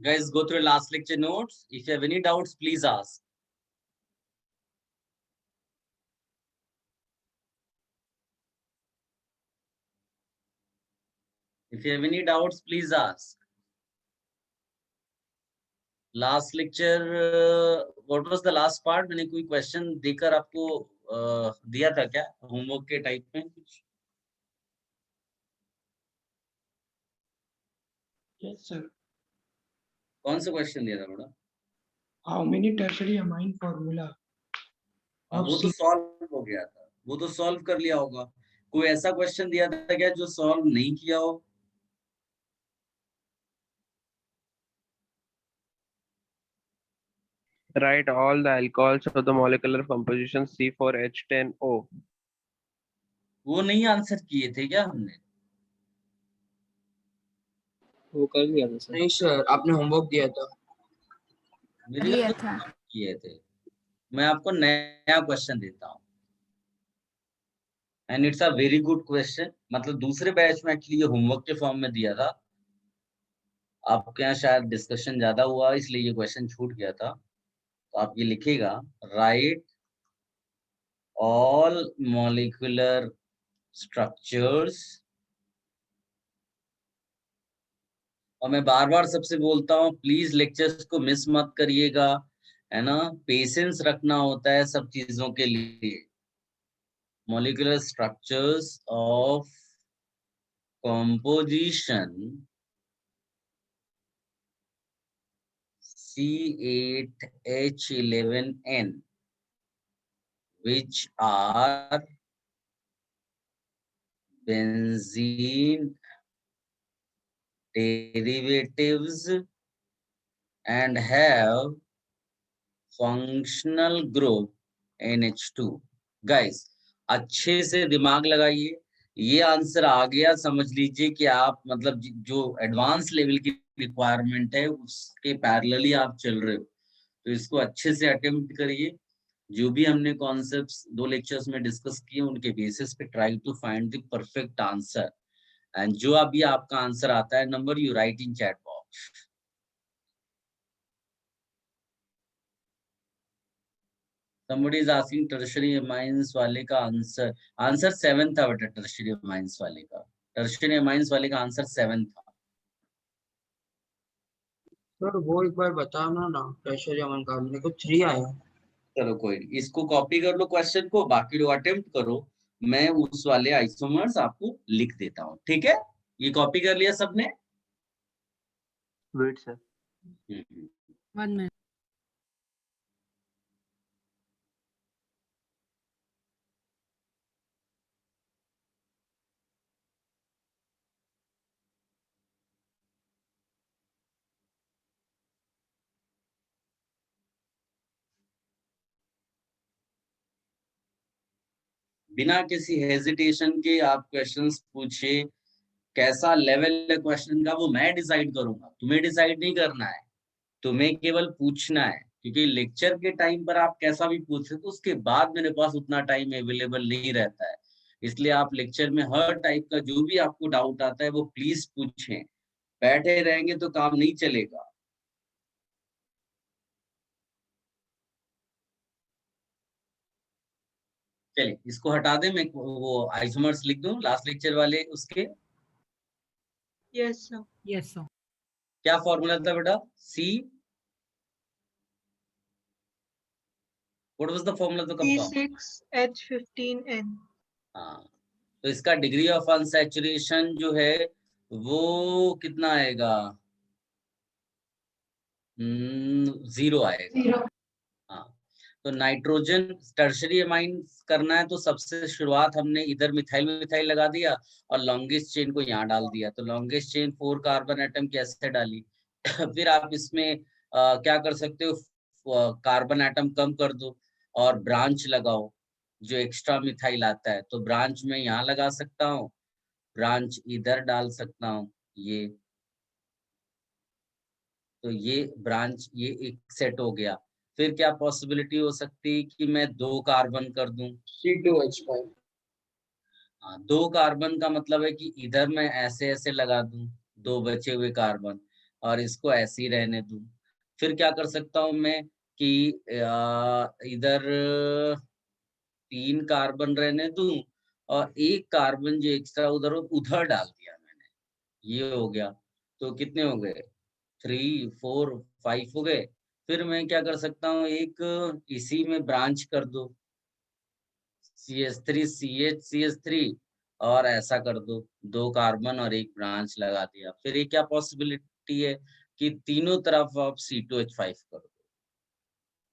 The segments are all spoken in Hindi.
Guys, go through last lecture notes. If you have any doubts, please ask. If you have any doubts, please ask. Last lecture, what was the last part? मैंने कोई question देकर आपको दिया था क्या homework के type में कुछ? Yes, sir. कौन सा question दिया था बड़ा? How many tertiary amine formula? वो तो solve हो गया था, वो तो solve कर लिया होगा. कोई ऐसा question दिया था क्या जो solve नहीं किया हो? Write all the alcohols of the molecular composition C4H10O. वो नहीं आंसर किए थे क्या हमने? वो कर लिया था सर। नहीं सर, आपने होमवर्क दिया था। लिया था किए थे. मैं आपको नया क्वेश्चन देता हूँ and it's a very good question. मतलब दूसरे बैच में एक्चुअली ये होमवर्क के फॉर्म में दिया था. आपके यहाँ शायद डिस्कशन ज्यादा हुआ इसलिए ये क्वेश्चन छूट गया था. तो आप ये लिखेगा, राइट ऑल मॉलिक्यूलर स्ट्रक्चर्स. और मैं बार बार सबसे बोलता हूँ प्लीज लेक्चर्स को मिस मत करिएगा, है ना. पेशेंस रखना होता है सब चीजों के लिए. molecular structures of composition C8H11N which are benzene derivatives and have functional group NH2. Guys, अच्छे से दिमाग लगाइए. ये आंसर आ गया, समझ लीजिए कि आप मतलब जो एडवांस लेवल की रिक्वायरमेंट है उसके पैरेलली आप चल रहे हो. तो इसको अच्छे से अटेम्प्ट करिए. जो भी हमने कॉन्सेप्ट्स 2 लेक्चर्स में डिस्कस किए उनके बेसिस पे try to find the perfect answer. And जो अभी आपका आंसर आता है number you write in chat box. Somebody is asking tertiary amines वाले का आंसर 7 था बेटा. tertiary amines वाले का आंसर 7 था. सर वो एक बार बताना ना, टर्शियरी अमन का मेरे को 3 आया। चलो कोई नहीं, इसको कॉपी कर लो क्वेश्चन को, बाकी लोग अटेम्प्ट करो. मैं उस वाले आइसोमर्स आपको लिख देता हूँ, ठीक है. ये कॉपी कर लिया सबने? Wait sir. 1 minute. बिना किसी हेजिटेशन के आप क्वेश्चंस पूछिए. कैसा लेवल है क्वेश्चन का वो मैं डिसाइड करूंगा, तुम्हें डिसाइड नहीं करना है. तुम्हें केवल पूछना है, क्योंकि लेक्चर के टाइम पर आप कैसा भी पूछ रहे तो उसके बाद मेरे पास उतना टाइम अवेलेबल नहीं रहता है. इसलिए आप लेक्चर में हर टाइप का जो भी आपको डाउट आता है वो प्लीज पूछें. बैठे रहेंगे तो काम नहीं चलेगा. चलिए इसको हटा दें, मैं वो आइसोमर्स लिख दूं लास्ट लेक्चर वाले उसके. Yes, sir. Yes, sir. क्या फॉर्मूला था बेटा? See what was the formula तो कंपाउंड? C6H15N. हाँ, तो इसका डिग्री ऑफ अनसैचुरेशन जो है वो कितना आएगा? 0 आएगा. हाँ, तो नाइट्रोजन टर्शरी अमाइन करना है तो सबसे शुरुआत हमने इधर मिथाइल मिथाइल लगा दिया और लॉन्गेस्ट चेन को यहाँ डाल दिया. तो लॉन्गेस्ट चेन 4 कार्बन एटम कैसे डाली. फिर आप इसमें क्या कर सकते हो, कार्बन एटम कम कर दो और ब्रांच लगाओ. जो एक्स्ट्रा मिथाइल आता है तो ब्रांच में यहाँ लगा सकता हूँ, ब्रांच इधर डाल सकता हूँ. ये तो ये ब्रांच ये एक सेट हो गया. फिर क्या पॉसिबिलिटी हो सकती है कि मैं 2 कार्बन कर दूं. C2H5। 2 कार्बन का मतलब है कि इधर मैं ऐसे ऐसे लगा दूं 2 बचे हुए कार्बन. और इसको ऐसे ही रहने दूं। फिर क्या कर सकता हूँ मैं कि इधर 3 कार्बन रहने दूं और एक कार्बन जो एक्स्ट्रा उधर उधर डाल दिया मैंने, ये हो गया। तो कितने हो गए? 3 4 5 हो गए। फिर मैं क्या कर सकता हूँ, एक इसी में ब्रांच कर दो, CH3 CH3 और ऐसा कर दो, 2 कार्बन और एक ब्रांच लगा दिया। फिर ये क्या पॉसिबिलिटी है कि तीनों तरफ आप C2H5 कर दो।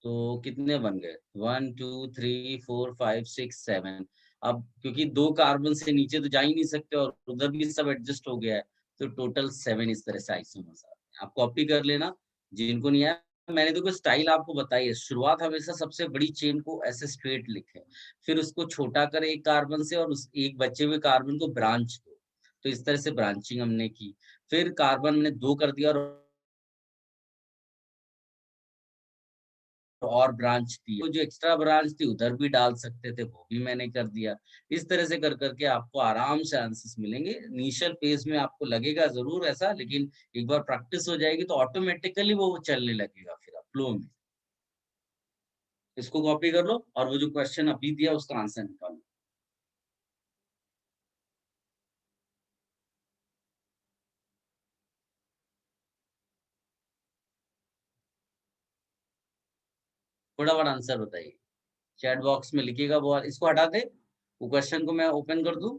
तो कितने बन गए? 1 2 3 4 5 6 7। अब क्योंकि 2 कार्बन से नीचे तो जा ही नहीं सकते और उधर भी सब एडजस्ट हो गया है, तो टोटल 7 इस तरह से आइसोमर्स आते हैं। आप कॉपी कर लेना, जिनको नहीं आया। मैंने तो कोई स्टाइल आपको बताई है। शुरुआत हमेशा सबसे बड़ी चेन को ऐसे स्ट्रेट लिखे, फिर उसको छोटा कर एक कार्बन से और उस एक बचे हुए कार्बन को ब्रांच दो। तो इस तरह से ब्रांचिंग हमने की। फिर कार्बन मैंने 2 कर दिया और ब्रांच थी, तो जो एक्स्ट्रा ब्रांच थी उधर भी डाल सकते थे, वो भी मैंने कर दिया। इस तरह से कर करके आपको आराम से आंसर्स मिलेंगे। इनिशियल फेज में आपको लगेगा जरूर ऐसा, लेकिन एक बार प्रैक्टिस हो जाएगी तो ऑटोमेटिकली वो चलने लगेगा फिर फ्लो में। इसको कॉपी कर लो और वो जो क्वेश्चन अभी दिया उसका आंसर निकालो। फटाफट आंसर बताइए, चैट बॉक्स में लिखिएगा। वो इसको हटा दे, वो क्वेश्चन को मैं ओपन कर दूं।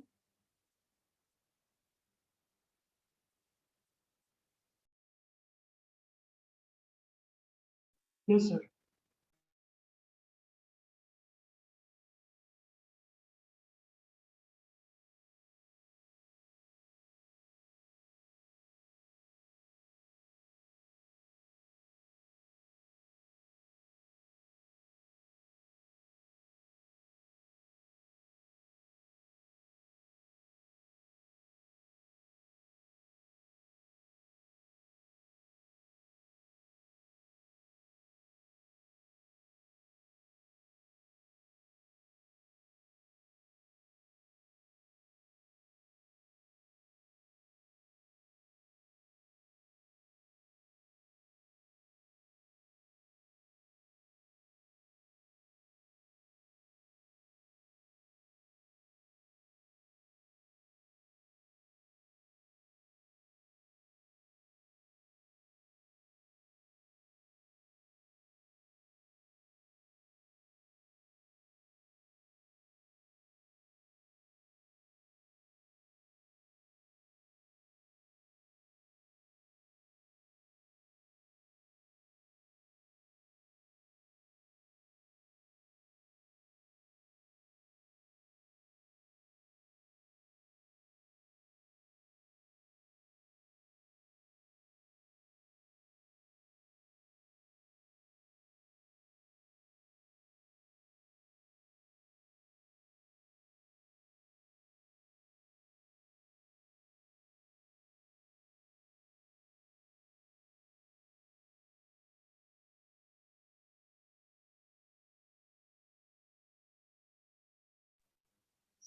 Yes, sir.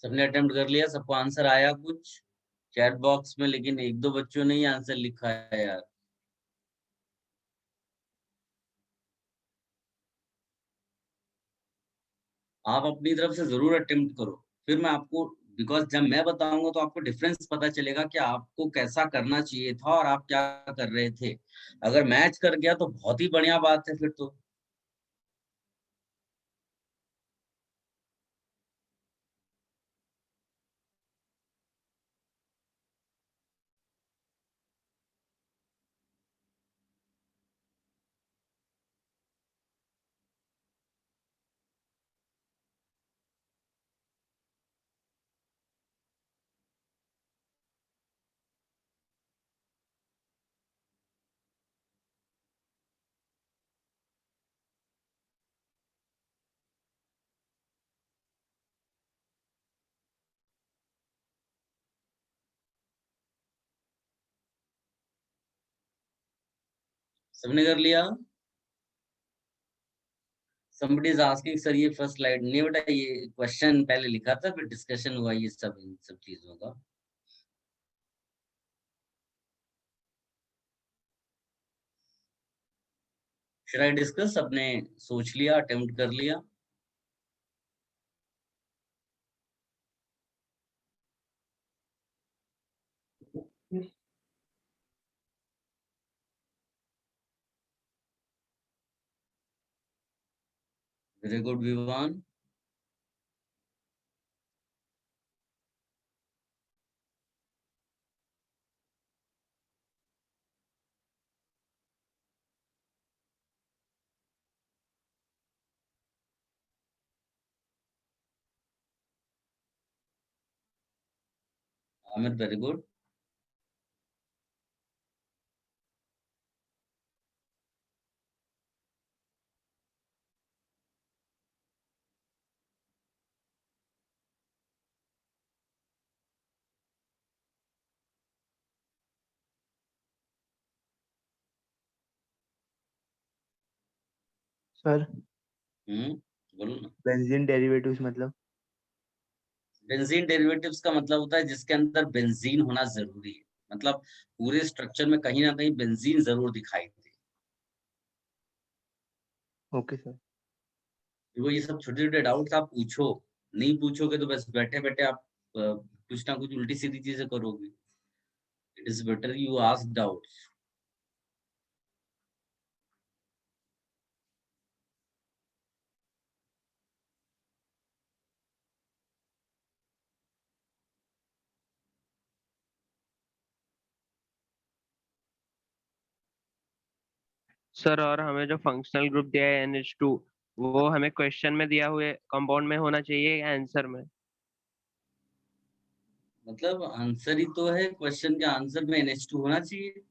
सबने अटेम्प्ट कर लिया? सबको आंसर आया कुछ चैट बॉक्स में? लेकिन एक दो बच्चों ने ही आंसर लिखा है यार। आप अपनी तरफ से जरूर अटेम्प्ट करो, फिर मैं आपको, बिकॉज जब मैं बताऊंगा तो आपको डिफरेंस पता चलेगा कि आपको कैसा करना चाहिए था और आप क्या कर रहे थे। अगर मैच कर गया तो बहुत ही बढ़िया बात है फिर तो। सबने कर लिया? somebody is asking सर ये फर्स्ट स्लाइड नहीं बेटा, ये क्वेश्चन पहले लिखा था फिर डिस्कशन हुआ ये सब इन सब चीजों का। Should I discuss? अपने सोच लिया, अटेम्प्ट कर लिया? Very good, Vivan. Amit, very good. Sir बोलो ना। बेंजीन डेरिवेटिव्स मतलब? बेंजीन डेरिवेटिव्स का मतलब होता है जिसके अंदर बेंजीन होना जरूरी है, मतलब पूरे स्ट्रक्चर में कहीं ना कहीं बेंजीन जरूर दिखाई दे। Okay sir. वो ये सब छोटे छोटे डाउट्स आप पूछो, नहीं पूछोगे तो बस बैठे बैठे आप कुछ ना कुछ उल्टी सीधी चीजें करोगे। It is better you ask doubts. Sir और हमें जो फंक्शनल ग्रुप दिया है NH2, वो हमें क्वेश्चन में दिया हुए कंपाउंड में होना चाहिए या आंसर में? मतलब आंसर ही तो है, क्वेश्चन के आंसर में NH2 होना चाहिए।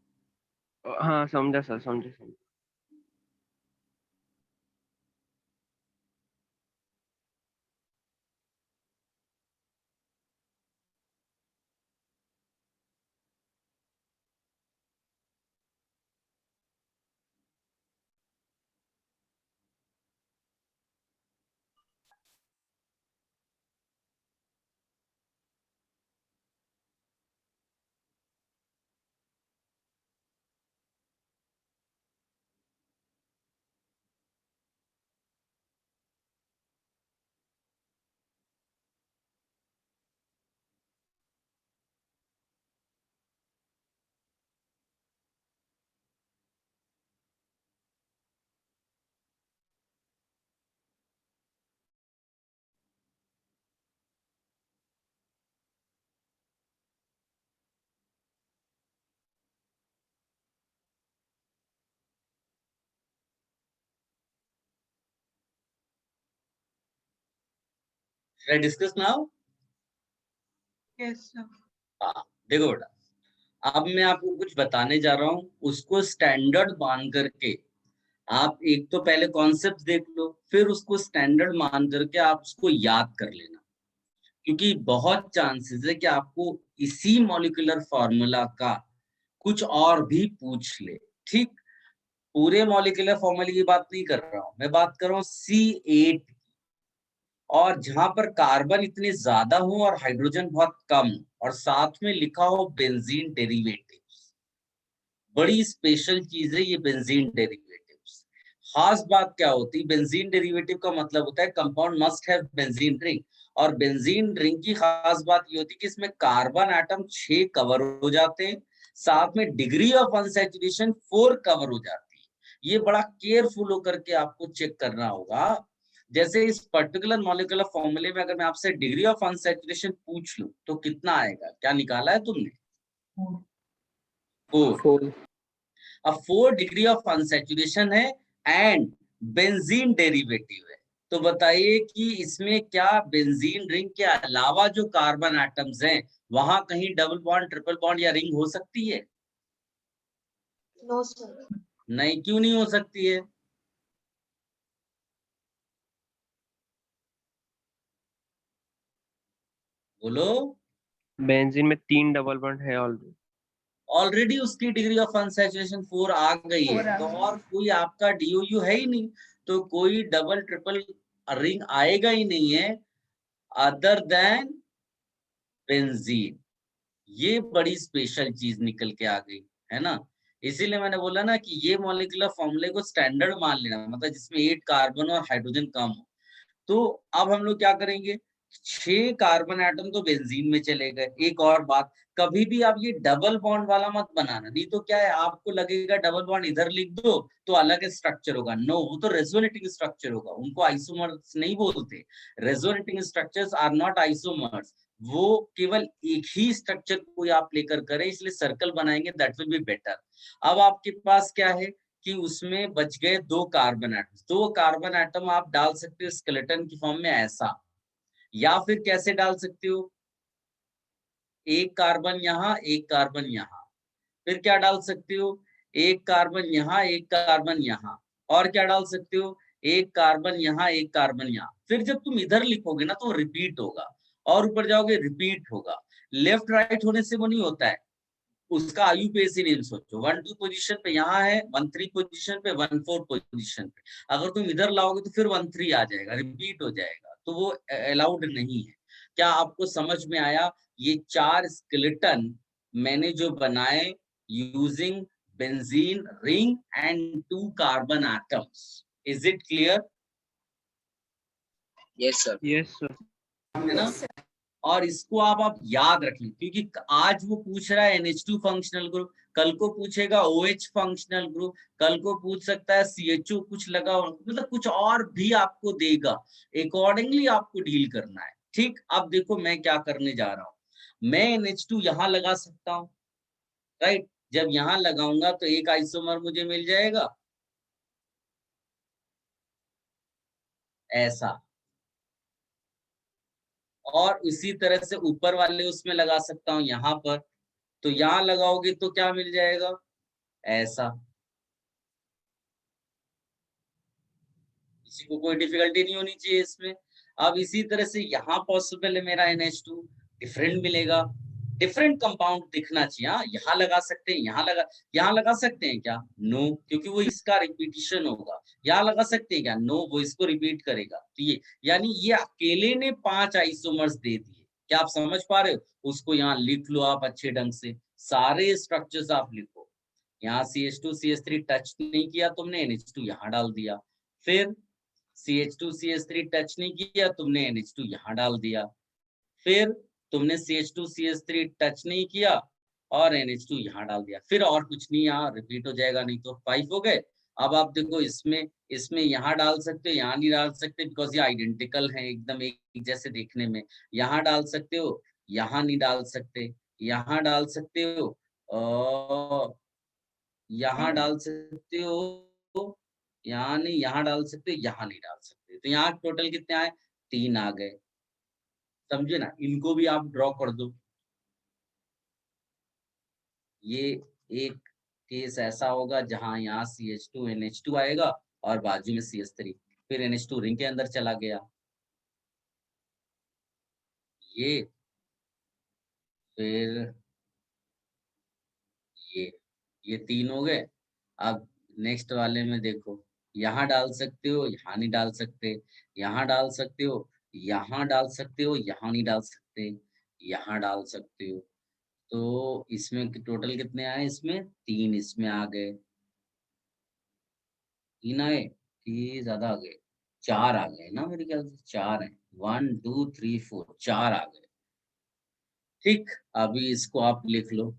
हाँ समझा सर, समझा। Should I discuss now? Yes, sir. हाँ, देखो बेटा, अब मैं आपको कुछ बताने जा रहा हूँ, उसको स्टैंडर्ड मान करके आप एक तो पहले कॉन्सेप्ट देख लो, फिर उसको स्टैंडर्ड मान करके आप उसको याद कर लेना, क्योंकि बहुत चांसेस है कि आपको इसी मॉलिक्यूलर फॉर्मूला का कुछ और भी पूछ ले। ठीक, पूरे मॉलिक्यूलर फॉर्मूले की बात नहीं कर रहा हूं मैं, बात कर रहा हूँ C8, और जहां पर कार्बन इतने ज्यादा हो और हाइड्रोजन बहुत कम और साथ में लिखा हो बेंजीन डेरिवेटिव्स। बड़ी स्पेशल चीज है ये बेंजीन डेरिवेटिव्स। खास बात क्या होती है, बेंजीन डेरिवेटिव का मतलब होता है compound must have benzene ring, और बेंजीन रिंग की खास बात ये होती है कि इसमें कार्बन एटम 6 कवर हो जाते हैं, साथ में डिग्री ऑफ अनसैचुरेशन 4 कवर हो जाती है। ये बड़ा केयरफुल होकर के आपको चेक करना होगा। जैसे इस पर्टिकुलर मॉलिक्यूलर फॉर्मूले में अगर मैं आपसे डिग्री ऑफ अनसैचुरेशन पूछ लूं तो कितना आएगा, क्या निकाला है तुमने? 4। 4। अब 4 डिग्री ऑफ अनसैचुरेशन है एंड बेंजीन डेरिवेटिव है, तो बताइए कि इसमें क्या बेंजीन रिंग के अलावा जो कार्बन एटम्स हैं वहां कहीं डबल बॉन्ड, ट्रिपल बॉन्ड या रिंग हो सकती है? No sir. नहीं, क्यों नहीं हो सकती है? बोलो। बेंजीन में 3 डबल बॉन्ड है ऑलरेडी। ऑलरेडी उसकी डिग्री ऑफ अनसैचुरेशन 4 आ गई है, तो और कोई आपका DOU है ही नहीं, तो कोई डबल ट्रिपल रिंग आएगा ही नहीं है अदर देन बेंजीन। ये बड़ी स्पेशल चीज निकल के आ गई है ना। इसीलिए मैंने बोला ना कि ये मॉलिक्यूलर फॉर्मूले को स्टैंडर्ड मान लेना, मतलब जिसमें 8 कार्बन और हाइड्रोजन कम हो। तो अब हम लोग क्या करेंगे, 6 कार्बन एटम तो बेंजीन में चले गए। एक और बात, कभी भी आप ये डबल बॉन्ड वाला मत बनाना, नहीं तो क्या है आपको लगेगा डबल बॉन्ड इधर लिख दो तो अलग स्ट्रक्चर होगा। नो, वो तो रेजोनेटिंग स्ट्रक्चर होगा, उनको आइसोमर्स नहीं बोलते। Resonating structures are not isomers, वो केवल एक ही स्ट्रक्चर को आप लेकर करें, इसलिए सर्कल बनाएंगे, दैट विल बी बेटर। अब आपके पास क्या है कि उसमें बच गए 2 कार्बन एटम। 2 कार्बन एटम आप डाल सकते हो स्केलेटन की फॉर्म में ऐसा, या फिर कैसे डाल सकते हो, एक कार्बन यहाँ, एक कार्बन यहाँ। फिर क्या डाल सकते हो, एक कार्बन यहाँ, एक कार्बन यहाँ। और क्या डाल सकते हो, एक कार्बन यहाँ, एक कार्बन यहाँ। फिर जब तुम इधर लिखोगे ना तो रिपीट होगा, और ऊपर जाओगे रिपीट होगा। लेफ्ट राइट होने से वो नहीं होता है, उसका आईयूपीएसी नेम सोचो। 1-2 पोजीशन पे यहाँ है, 1-3 पोजीशन पे, 1-4 पोजीशन पे। अगर तुम इधर लाओगे तो फिर 1-3 आ जाएगा, रिपीट हो जाएगा, तो वो अलाउड नहीं है। क्या आपको समझ में आया? ये 4 स्केलेटन मैंने जो बनाए using benzene ring and 2 carbon atoms. Is it clear? Yes sir. Yes sir. है ना? और इसको आप याद रखें, क्योंकि आज वो पूछ रहा है NH2 फंक्शनल ग्रुप, कल को पूछेगा OH फंक्शनल ग्रुप, कल को पूछ सकता है CHO कुछ लगा, मतलब कुछ और भी आपको देगा। अकॉर्डिंगली आपको डील करना है। ठीक, अब देखो मैं क्या करने जा रहा हूं। मैं NH2 यहां लगा सकता हूं, राइट? जब यहां लगाऊंगा तो एक आइसोमर मुझे मिल जाएगा ऐसा, और इसी तरह से ऊपर वाले उसमें लगा सकता हूं यहाँ पर। तो यहां लगाओगे तो क्या मिल जाएगा, ऐसा। किसी को कोई डिफिकल्टी नहीं होनी चाहिए इसमें। अब इसी तरह से यहाँ पॉसिबल है मेरा NH2 डिफरेंट मिलेगा, डिफरेंट कंपाउंड दिखना चाहिए। हाँ, यहाँ लगा सकते हैं, यहाँ लगा सकते हैं क्या? नो, क्योंकि वो इसका रिपीटिशन होगा। यहाँ लगा सकते हैं क्या? नो, वो इसको रिपीट करेगा। तो ये यानी ये अकेले ने 5 आइसोमर्स दे दिए। क्या आप समझ पा रहे हो? उसको यहाँ लिख लो आप अच्छे ढंग से, सारे स्ट्रक्चर्स आप लिखो। यहाँ CH2 CH3 टच नहीं किया तुमने, NH2 यहाँ डाल दिया। फिर CH2 CH3 टच नहीं किया तुमने, NH2 यहाँ डाल दिया। फिर तुमने CH2 CH3 टच नहीं किया और NH2 यहाँ डाल दिया। फिर और कुछ नहीं, यहाँ रिपीट हो जाएगा, नहीं तो 5 हो गए। अब आप देखो इसमें यहाँ डाल सकते हो, यहाँ नहीं डाल सकते, बिकॉज ये आइडेंटिकल है, एकदम एक जैसे देखने में। यहाँ डाल सकते हो, यहाँ नहीं डाल सकते, यहाँ डाल सकते हो, और यहाँ डाल सकते हो, यहाँ नहीं, यहाँ डाल सकते, यहाँ नहीं डाल सकते। तो यहाँ टोटल कितने आए? 3 आ गए। समझे ना? इनको भी आप ड्रॉ कर दो। ये एक केस ऐसा होगा जहां यहाँ CH2 NH2 आएगा और बाजू में CH3, फिर NH2 रिंग के अंदर चला गया। ये फिर ये 3 हो गए। अब नेक्स्ट वाले में देखो, यहाँ डाल सकते हो, यहाँ नहीं डाल सकते, यहाँ डाल सकते हो, यहाँ डाल सकते हो, यहाँ नहीं डाल सकते, यहाँ डाल सकते हो। तो इसमें टोटल कितने आए? इसमें 3 इसमें आ गए, 3 आए कि ज्यादा आ गए? 4 आ गए ना, मेरे ख्याल से 4 है। 1 2 3 4, 4 आ गए। ठीक, अभी इसको आप लिख लो।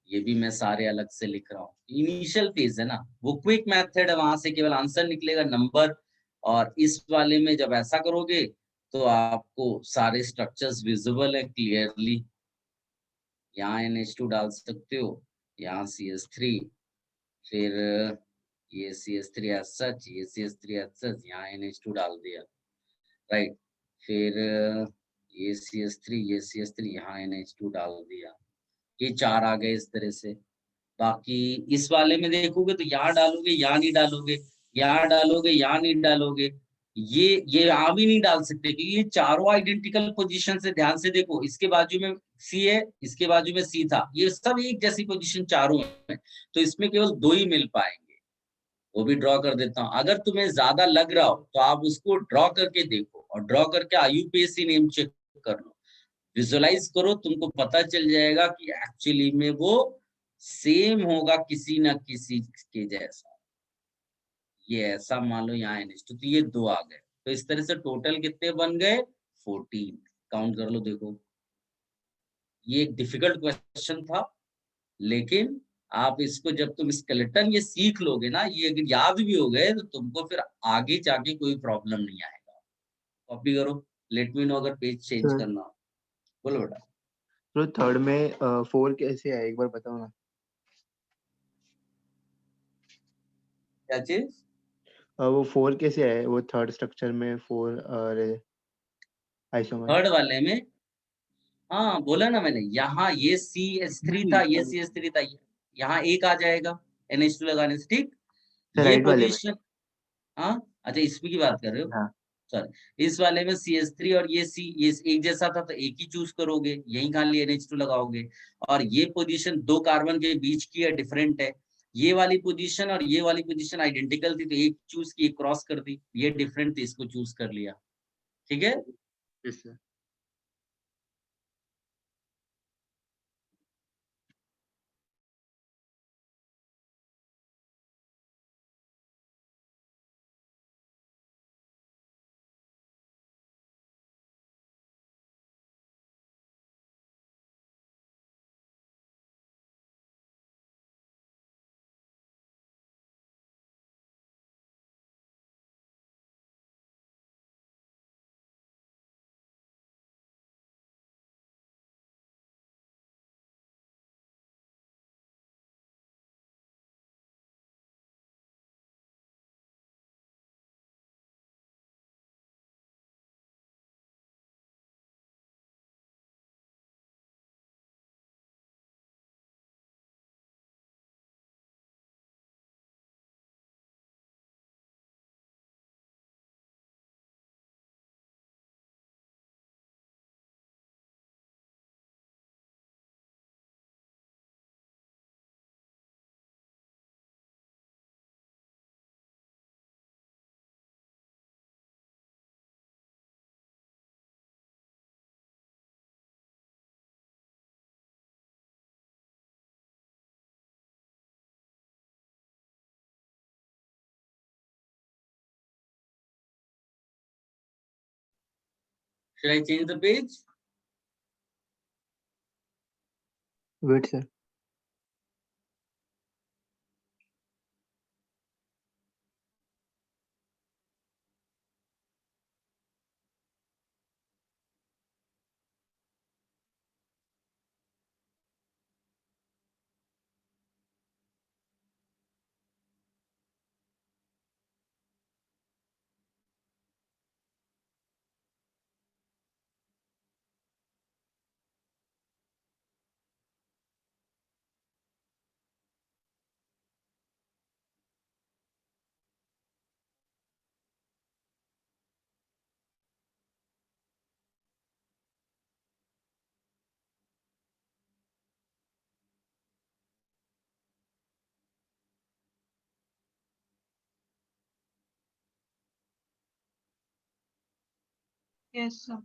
ये भी मैं सारे अलग से लिख रहा हूँ, इनिशियल फेज है ना, वो क्विक मेथड है, वहां से केवल आंसर निकलेगा, नंबर। और इस वाले में जब ऐसा करोगे तो आपको सारे स्ट्रक्चर्स विजिबल है क्लियरली। यहाँ NH2 डाल सकते हो, यहाँ CH3, फिर ये CH3 as such, ये CH3 as such, यहाँ NH2 डाल दिया, राइट। फिर ये CH3, ये CH3, यहाँ NH2 डाल दिया। ये 4 आ गए इस तरह से। बाकी इस वाले में देखोगे तो यहाँ डालोगे, यहाँ नहीं डालोगे, यहाँ डालोगे, यहाँ नहीं डालोगे, ये यहाँ भी नहीं डाल सकते, क्योंकि ये चारों आइडेंटिकल पोजीशन से। ध्यान से देखो, इसके बाजू में C है, इसके बाजू में C था, ये सब एक जैसी पोजीशन चारों में, तो इसमें केवल 2 ही मिल पाएंगे। वो भी ड्रॉ कर देता हूँ। अगर तुम्हें ज्यादा लग रहा हो तो आप उसको ड्रॉ करके देखो, और ड्रॉ करके IUPAC नेम चेक कर लो, विजुअलाइज करो, तुमको पता चल जाएगा कि एक्चुअली में वो सेम होगा किसी ना किसी के जैसा। ये ऐसा मान लो यहाँ NH2 तो ये 2 आ गए, तो इस तरह से टोटल कितने बन गए 14। काउंट कर लो देखो। ये एक डिफिकल्ट क्वेश्चन था, लेकिन आप इसको जब तुम स्केलेटन ये सीख लोगे ना, ये अगर याद भी हो गए तो तुमको फिर आगे जाके कोई प्रॉब्लम नहीं आएगा। कॉपी करो, लेट मी नो अगर पेज चेंज सर करना हो। बोलो बेटा। तो थर्ड में 4 कैसे आए एक बार बताओ ना। क्या चीज? वो 4 कैसे आए वो थर्ड स्ट्रक्चर में 4 आइसोमर। थर्ड वाले में, हाँ बोला ना मैंने, यहाँ ये CH3 था, ये CH3 था, यहाँ एक आ जाएगा NH2 लगाने से, ठीक। सर ये राइट वाले में। पोजीशन, हाँ अच्छा इसमें की बात कर रहे हो। हाँ सॉरी, इस वाले में CH3 और ये ये एक जैसा था तो एक ही चूज करोगे, यही खाली NH2 लगाओगे। और ये पोजीशन 2 कार्बन के बीच की है, डिफरेंट है। ये वाली पोजीशन और ये वाली पोजीशन आइडेंटिकल थी तो एक चूज की, एक क्रॉस कर दी। ये डिफरेंट थी, इसको चूज कर लिया, ठीक है। Yes sir. Should I change the page? Wait sir. Yes, sir.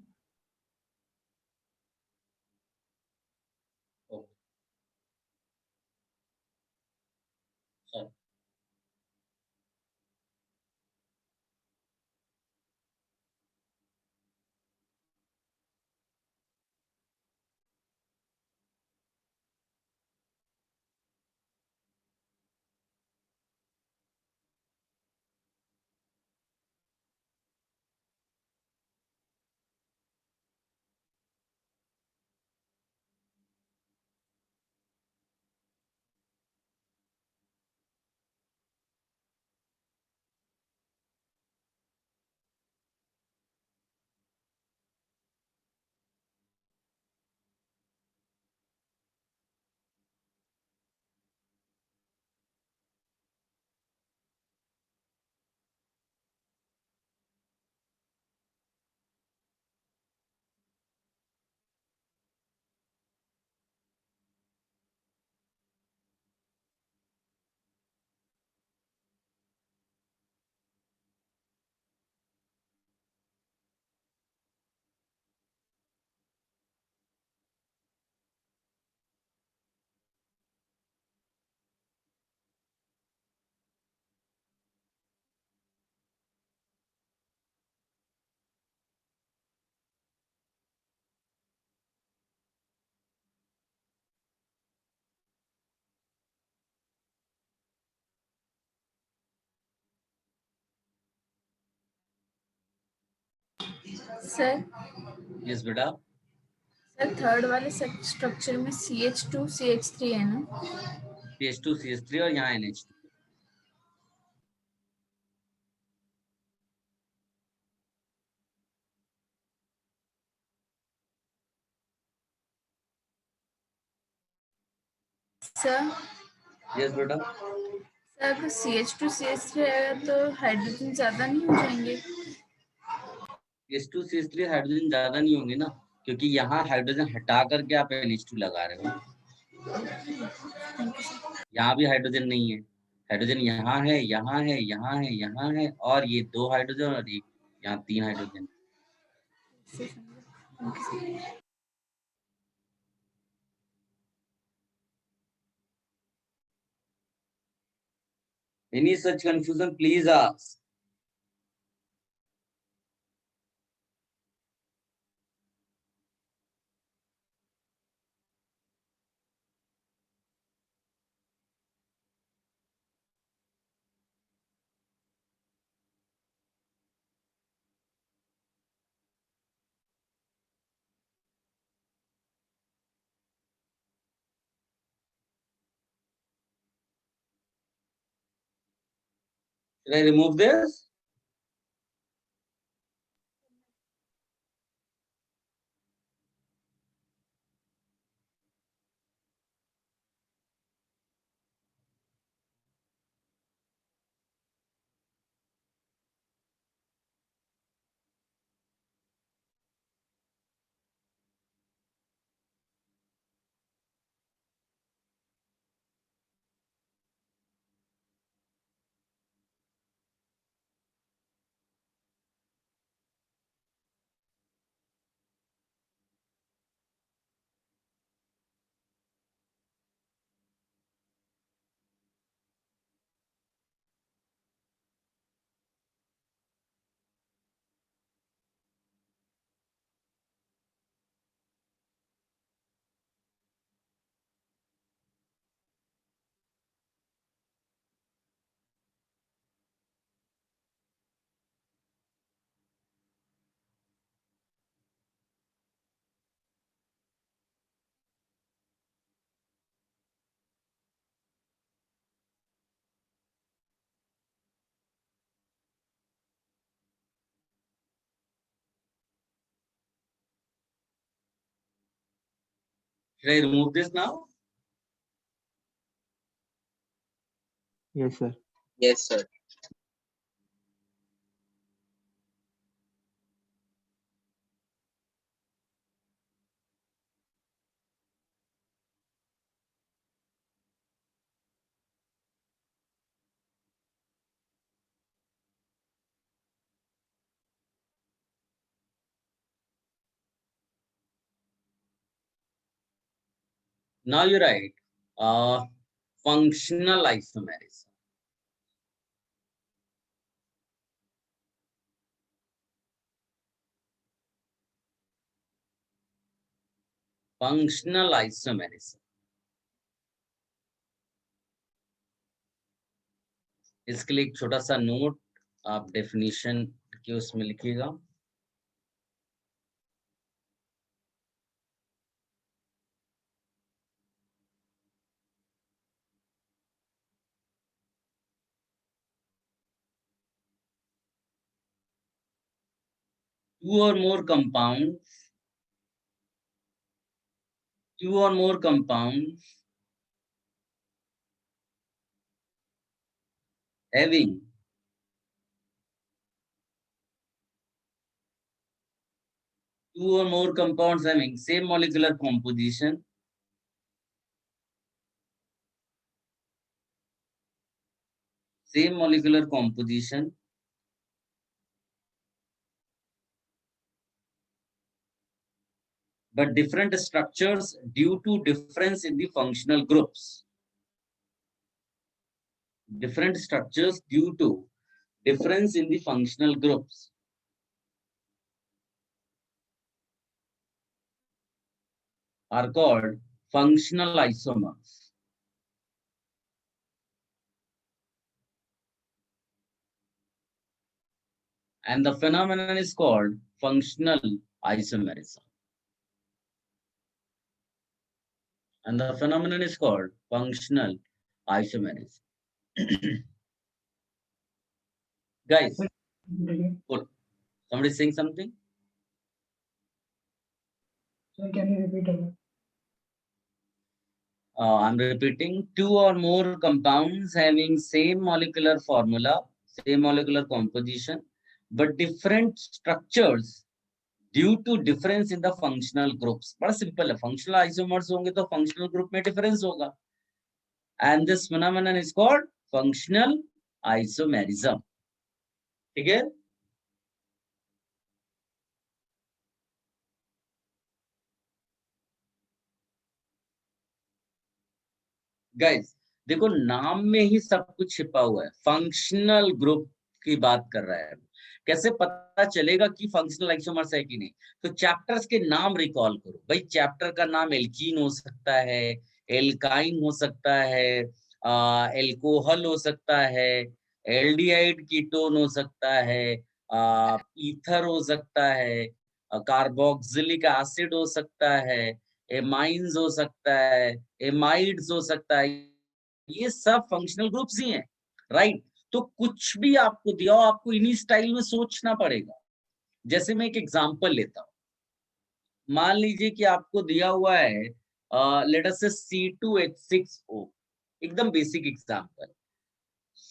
Okay. Sorry. Sir yes बेटा, सर थर्ड वाले स्ट्रक्चर में CH2 CH3 है ना? CH2 CH3 और यहाँ NH2। सर यस बेटा, सर अगर CH2 CH3 आएगा तो हाइड्रोजन ज्यादा नहीं हो जाएंगे? CH2 CH3 हाइड्रोजन ज्यादा नहीं होंगे ना, क्योंकि यहाँ हाइड्रोजन हटा करके आप NH2 लगा रहे हो। यहाँ भी हाइड्रोजन नहीं है, हाइड्रोजन यहाँ है, यहाँ है, यहाँ है, यहाँ है, और ये 2 हाइड्रोजन और एक यहाँ 3 hydrogen. Any such confusion, please ask. Should I remove this? Should I remove this now? Yes, sir. Yes, sir. Now you're right. Functional isomerism. Functional isomerism. इसके लिए एक छोटा सा नोट आप डेफिनेशन के उसमें लिखिएगा। Two or more compounds having same molecular composition but different structures due to difference in the functional groups. Different structures due to difference in the functional groups are called functional isomers. and the phenomenon is called functional isomerism. And the phenomenon is called functional isomerism. Guys, good. Somebody saying something? Sir, can you repeat again? I'm repeating, two or more compounds having same molecular formula, same molecular composition, but different structures due to difference in the functional groups. बड़ा simple है, functional isomers होंगे तो functional group में difference होगा. And this phenomenon is called functional isomerism. ठीक है? गाइस देखो नाम में ही सब कुछ छिपा हुआ है, फंक्शनल ग्रुप की बात कर रहा है. कैसे पता चलेगा कि फंक्शनल आइसोमर्स है कि नहीं? तो चैप्टर्स के नाम रिकॉल करो भाई. चैप्टर का नाम एल्कीन हो सकता है, एल्काइन हो सकता है, एल्कोहल हो सकता है, एल्डिहाइड कीटोन हो सकता है, ईथर हो सकता है, कार्बोक्सिलिक एसिड हो सकता है, एमाइंस हो सकता है, एमाइड्स हो सकता है. ये सब फंक्शनल ग्रुप्स ही हैं, राइट? तो कुछ भी आपको दिया हो, आपको इन्हीं स्टाइल में सोचना पड़ेगा. जैसे मैं एक एग्जांपल लेता हूँ. मान लीजिए कि आपको दिया हुआ है लेट अस से C2H6O, एकदम बेसिक एग्जांपल.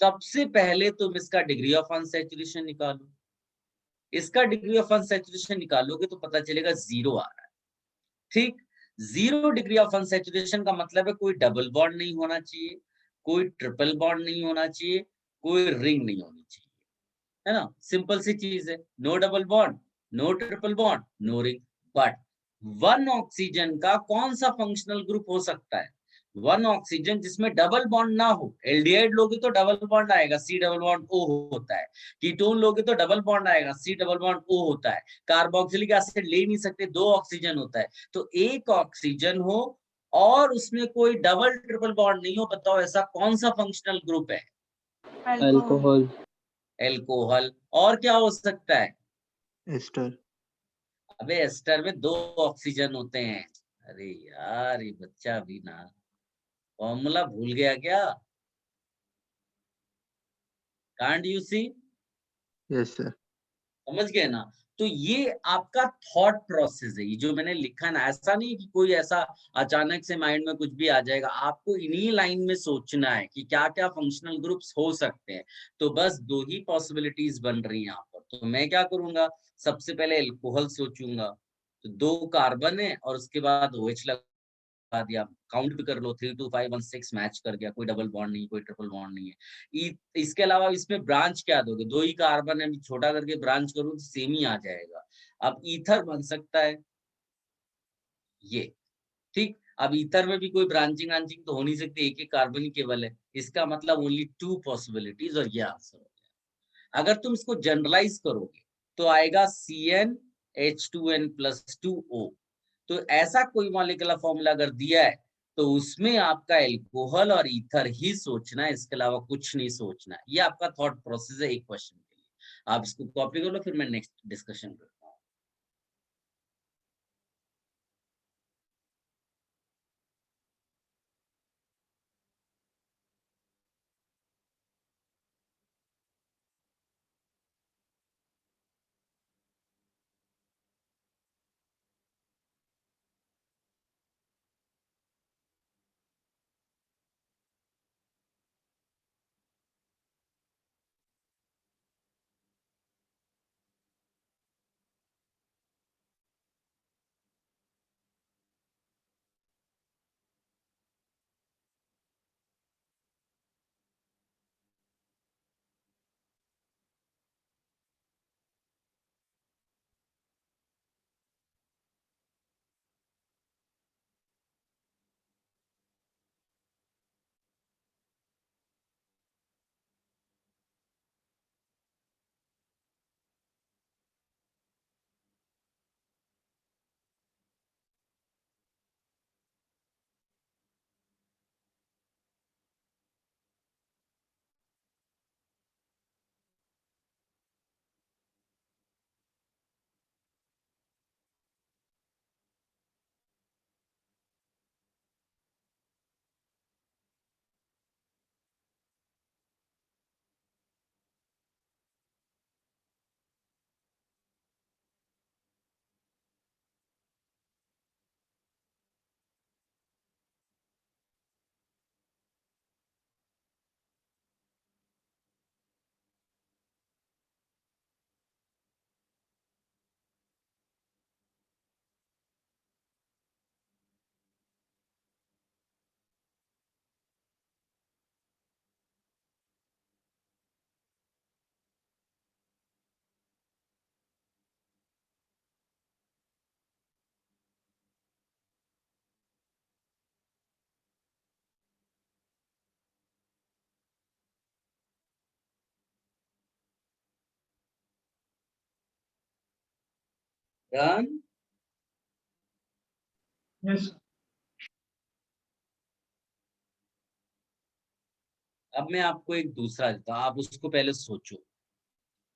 सबसे पहले तुम इसका डिग्री ऑफ अनसैचुरेशन निकालो. इसका डिग्री ऑफ अनसैचुरेशन निकालोगे तो पता चलेगा 0 आ रहा है. ठीक, 0 डिग्री ऑफ अनसैचुरेशन का मतलब है कोई डबल बॉन्ड नहीं होना चाहिए, कोई ट्रिपल बॉन्ड नहीं होना चाहिए, कोई रिंग नहीं होनी चाहिए, है ना? सिंपल सी चीज है. No double bond, no triple bond, no ring. But 1 oxygen का कौन सा फंक्शनल ग्रुप हो सकता है? 1 ऑक्सीजन जिसमें डबल बॉन्ड ना हो. एल्डिहाइड लोगे तो डबल बॉन्ड आएगा, C डबल बॉन्ड O होता है. कीटोन लोगे तो डबल बॉन्ड आएगा, C डबल बॉन्ड O होता है. कार्बोक्सिलिक एसिड ले नहीं सकते, 2 ऑक्सीजन होता है. तो एक ऑक्सीजन हो और उसमें कोई डबल ट्रिपल बॉन्ड नहीं हो, बताओ ऐसा कौन सा फंक्शनल ग्रुप है? अल्कोहल. एल्कोहल. और क्या हो सकता है? एस्टर. अबे एस्टर में 2 ऑक्सीजन होते हैं. अरे यार ये बच्चा भी ना फॉर्मूला भूल गया क्या? Can't you see? Yes sir. समझ गए ना? तो ये आपका थॉट प्रोसेस है. ये जो मैंने लिखा ना, ऐसा नहीं कि कोई ऐसा अचानक से माइंड में कुछ भी आ जाएगा. आपको इन्हीं लाइन में सोचना है कि क्या क्या फंक्शनल ग्रुप्स हो सकते हैं. तो बस 2 ही पॉसिबिलिटीज बन रही हैं यहाँ पर. तो मैं क्या करूंगा, सबसे पहले एल्कोहल सोचूंगा. तो 2 कार्बन है और उसके बाद OH लगा दिया. काउंट भी कर लो, 3 2 5 1 6 मैच कर गया. कोई डबल बॉन्ड नहीं, कोई ट्रिपल बॉन्ड नहीं है. इसके अलावा इसमें ब्रांच क्या दोगे? 2 ही कार्बन है, छोटा करके ब्रांच करो तो सेम ही आ जाएगा. अब ईथर बन सकता है ये. ठीक, अब ईथर में भी कोई ब्रांचिंग तो हो नहीं सकती, एक कार्बन ही केवल है. इसका मतलब ओनली 2 पॉसिबिलिटीज और ये आंसर हो गया. अगर तुम इसको जनरलाइज करोगे तो आएगा CnH2n+2O. तो ऐसा कोई मॉलिक्यूलर फॉर्मूला अगर दिया है तो उसमें आपका एल्कोहल और ईथर ही सोचना है, इसके अलावा कुछ नहीं सोचना है. ये आपका थॉट प्रोसेस है एक क्वेश्चन के लिए. आप इसको कॉपी कर लो, फिर मैं नेक्स्ट डिस्कशन करता हूँ. डन। Yes. अब मैं आपको एक दूसरा देता हूं, आप उसको पहले सोचो।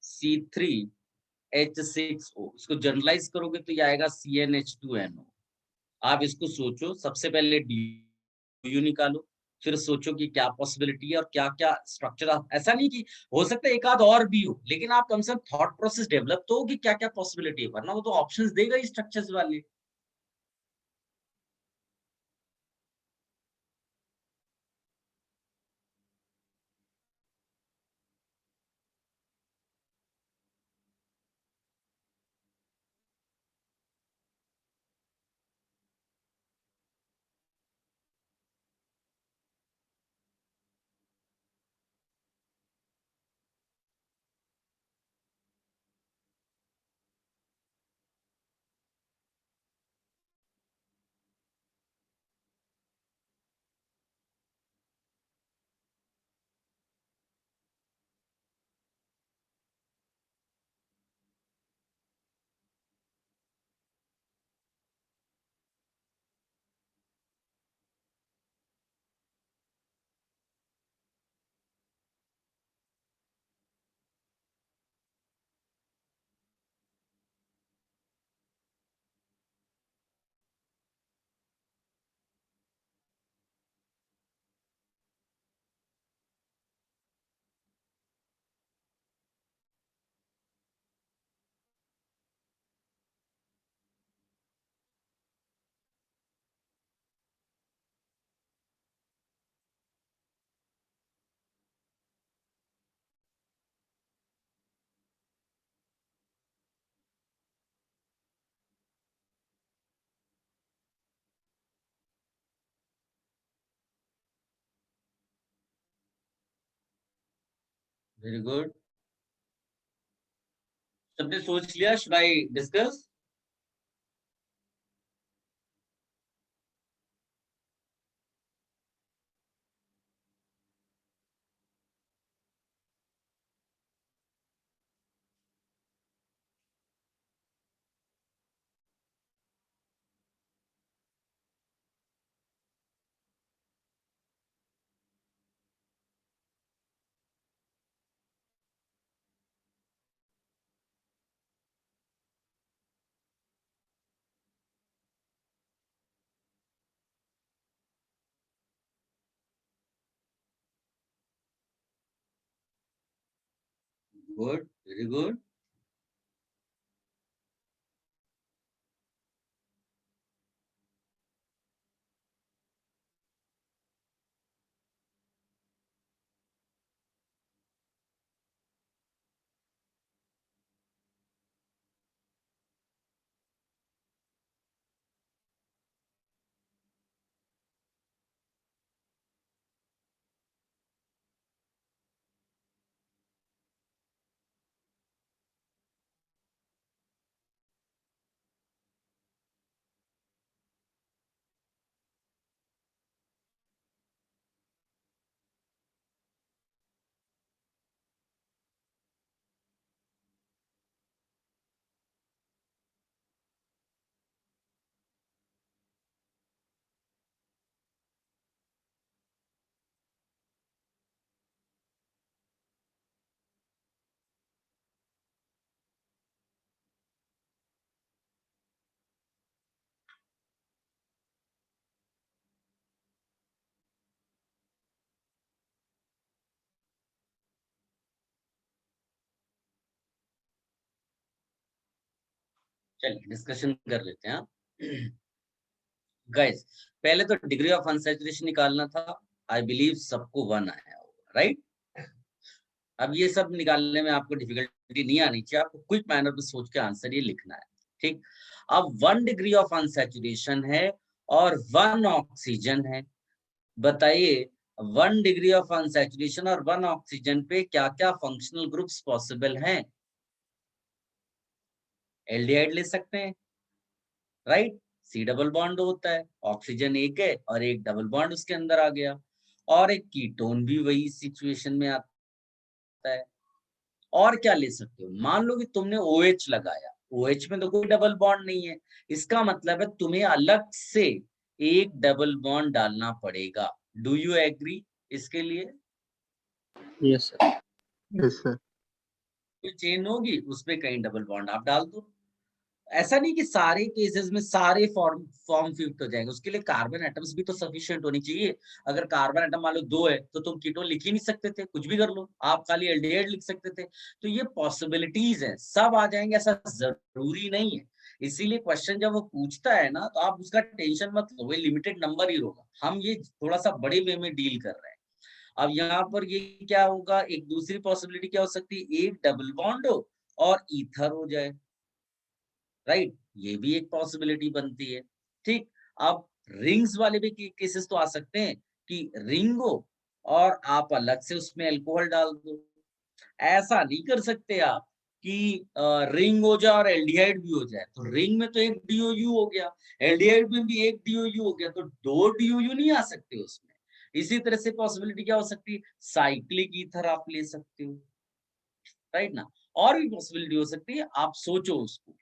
C3H6O, इसको जनरलाइज करोगे तो ये आएगा CnH2NO। आप इसको सोचो, सबसे पहले DU निकालो, फिर सोचो कि क्या पॉसिबिलिटी है और क्या क्या स्ट्रक्चर। ऐसा नहीं कि हो सकता है एक आध और भी हो, लेकिन आप कम से कम थॉट प्रोसेस डेवलप तो हो कि क्या क्या पॉसिबिलिटी है, वरना वो तो ऑप्शंस देगा ही स्ट्रक्चर्स वाले। वेरी गुड, सबने सोच लिया? Should I discuss? Good, very good. चलिए डिस्कशन कर लेते हैं। गाइस, पहले तो डिग्री ऑफ अनसैचुरेशन निकालना था। आई बिलीव सबको 1 आया होगा, राइट? अब ये सब निकालने में आपको डिफिकल्टी नहीं आनी चाहिए, आपको क्विक मैनर में सोच के आंसर ये लिखना है, ठीक? अब 1 डिग्री ऑफ अनसैचुरेशन है और 1 ऑक्सीजन है। बताइए 1 डिग्री ऑफ अनसैचुरेशन और 1 ऑक्सीजन पे क्या क्या फंक्शनल ग्रुप्स पॉसिबल हैं? एल्डिहाइड ले सकते हैं, राइट? सी डबल बॉन्ड होता है, ऑक्सीजन एक है और एक डबल बॉन्ड उसके अंदर आ गया, और एक कीटोन भी वही सिचुएशन में आता है। और क्या ले सकते हो? मान लो कि तुमने OH लगाया, OH में तो कोई डबल बॉन्ड नहीं है, इसका मतलब है तुम्हें अलग से एक डबल बॉन्ड डालना पड़ेगा। डू यू एग्री इसके लिए? Yes sir. Yes sir. कोई चेन होगी उसमें कहीं डबल बॉन्ड आप डाल दो। ऐसा नहीं कि सारे केसेस में सारे फॉर्म फिट हो जाएंगे, उसके लिए कार्बन एटम्स भी तो सफिशिएंट होनी चाहिए। अगर कार्बन एटम मान लो 2 है तो तुम कीटोन लिख ही नहीं सकते थे, कुछ भी कर लो, आप खाली एल्डिहाइड लिख सकते थे। तो ये पॉसिबिलिटीज है, सब आ जाएंगे ऐसा जरूरी नहीं है। इसीलिए क्वेश्चन जब वो पूछता है ना, तो आप उसका टेंशन मत लो, वो लिमिटेड नंबर ही होगा। हम ये थोड़ा सा बड़े वे में डील कर रहे हैं। अब यहाँ पर ये क्या होगा, एक दूसरी पॉसिबिलिटी क्या हो सकती है, एक डबल बॉन्ड हो और ईथर हो जाए, राइट, ये भी एक पॉसिबिलिटी बनती है। ठीक, अब रिंग्स वाले भी केसेस तो आ सकते हैं कि रिंग हो और आप अलग से उसमें अल्कोहल डाल दो। ऐसा नहीं कर सकते आप कि रिंग हो जाए और एल्डिहाइड भी हो जाए। तो रिंग में तो एक डीओयू हो गया, एल्डिहाइड में भी एक डीओयू हो गया, तो 2 डीओयू नहीं आ सकते उसमें। इसी तरह से पॉसिबिलिटी क्या हो सकती है, साइक्लिक ईथर आप ले सकते हो, राइट ना। और भी पॉसिबिलिटी हो सकती है, आप सोचो उसको।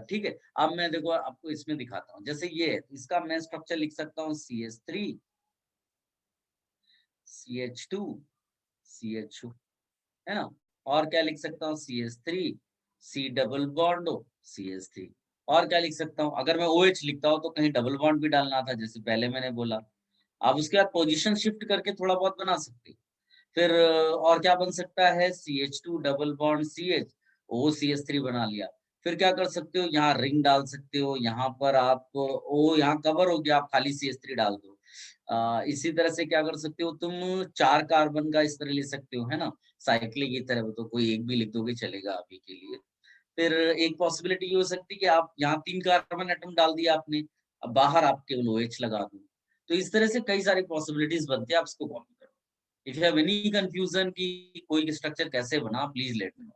ठीक है, अब मैं देखो आपको इसमें दिखाता हूँ। जैसे ये है, इसका मैं स्ट्रक्चर लिख सकता हूँ CH3 CH2 CH2, है ना। और क्या लिख सकता हूँ, CH3 C डबल बॉन्ड हो CH3। और क्या लिख सकता हूँ, अगर मैं OH लिखता हूँ तो कहीं डबल बॉन्ड भी डालना था, जैसे पहले मैंने बोला। आप उसके बाद पोजीशन शिफ्ट करके थोड़ा बहुत बना सकते हो। फिर और क्या बन सकता है, CH2 double bond CH, O CH3 बना लिया। फिर क्या कर सकते हो, यहाँ रिंग डाल सकते हो, यहाँ पर आप O यहाँ कवर हो गया, आप खाली CH3 डाल दो। इसी तरह से क्या कर सकते हो, तुम 4 कार्बन का इस तरह ले सकते हो, है ना, साइक्लिक की तरह। तो कोई एक भी लिख दोगे चलेगा अभी के लिए। फिर एक पॉसिबिलिटी ये हो सकती है कि आप यहाँ 3 कार्बन एटम डाल दिया आपने, अब बाहर आप केवल OH लगा दो। तो इस तरह से कई सारी पॉसिबिलिटीज बनती है, आप इसको कॉपी करो। If you have any confusion कि कोई स्ट्रक्चर कैसे बना, प्लीज लेट मी नो।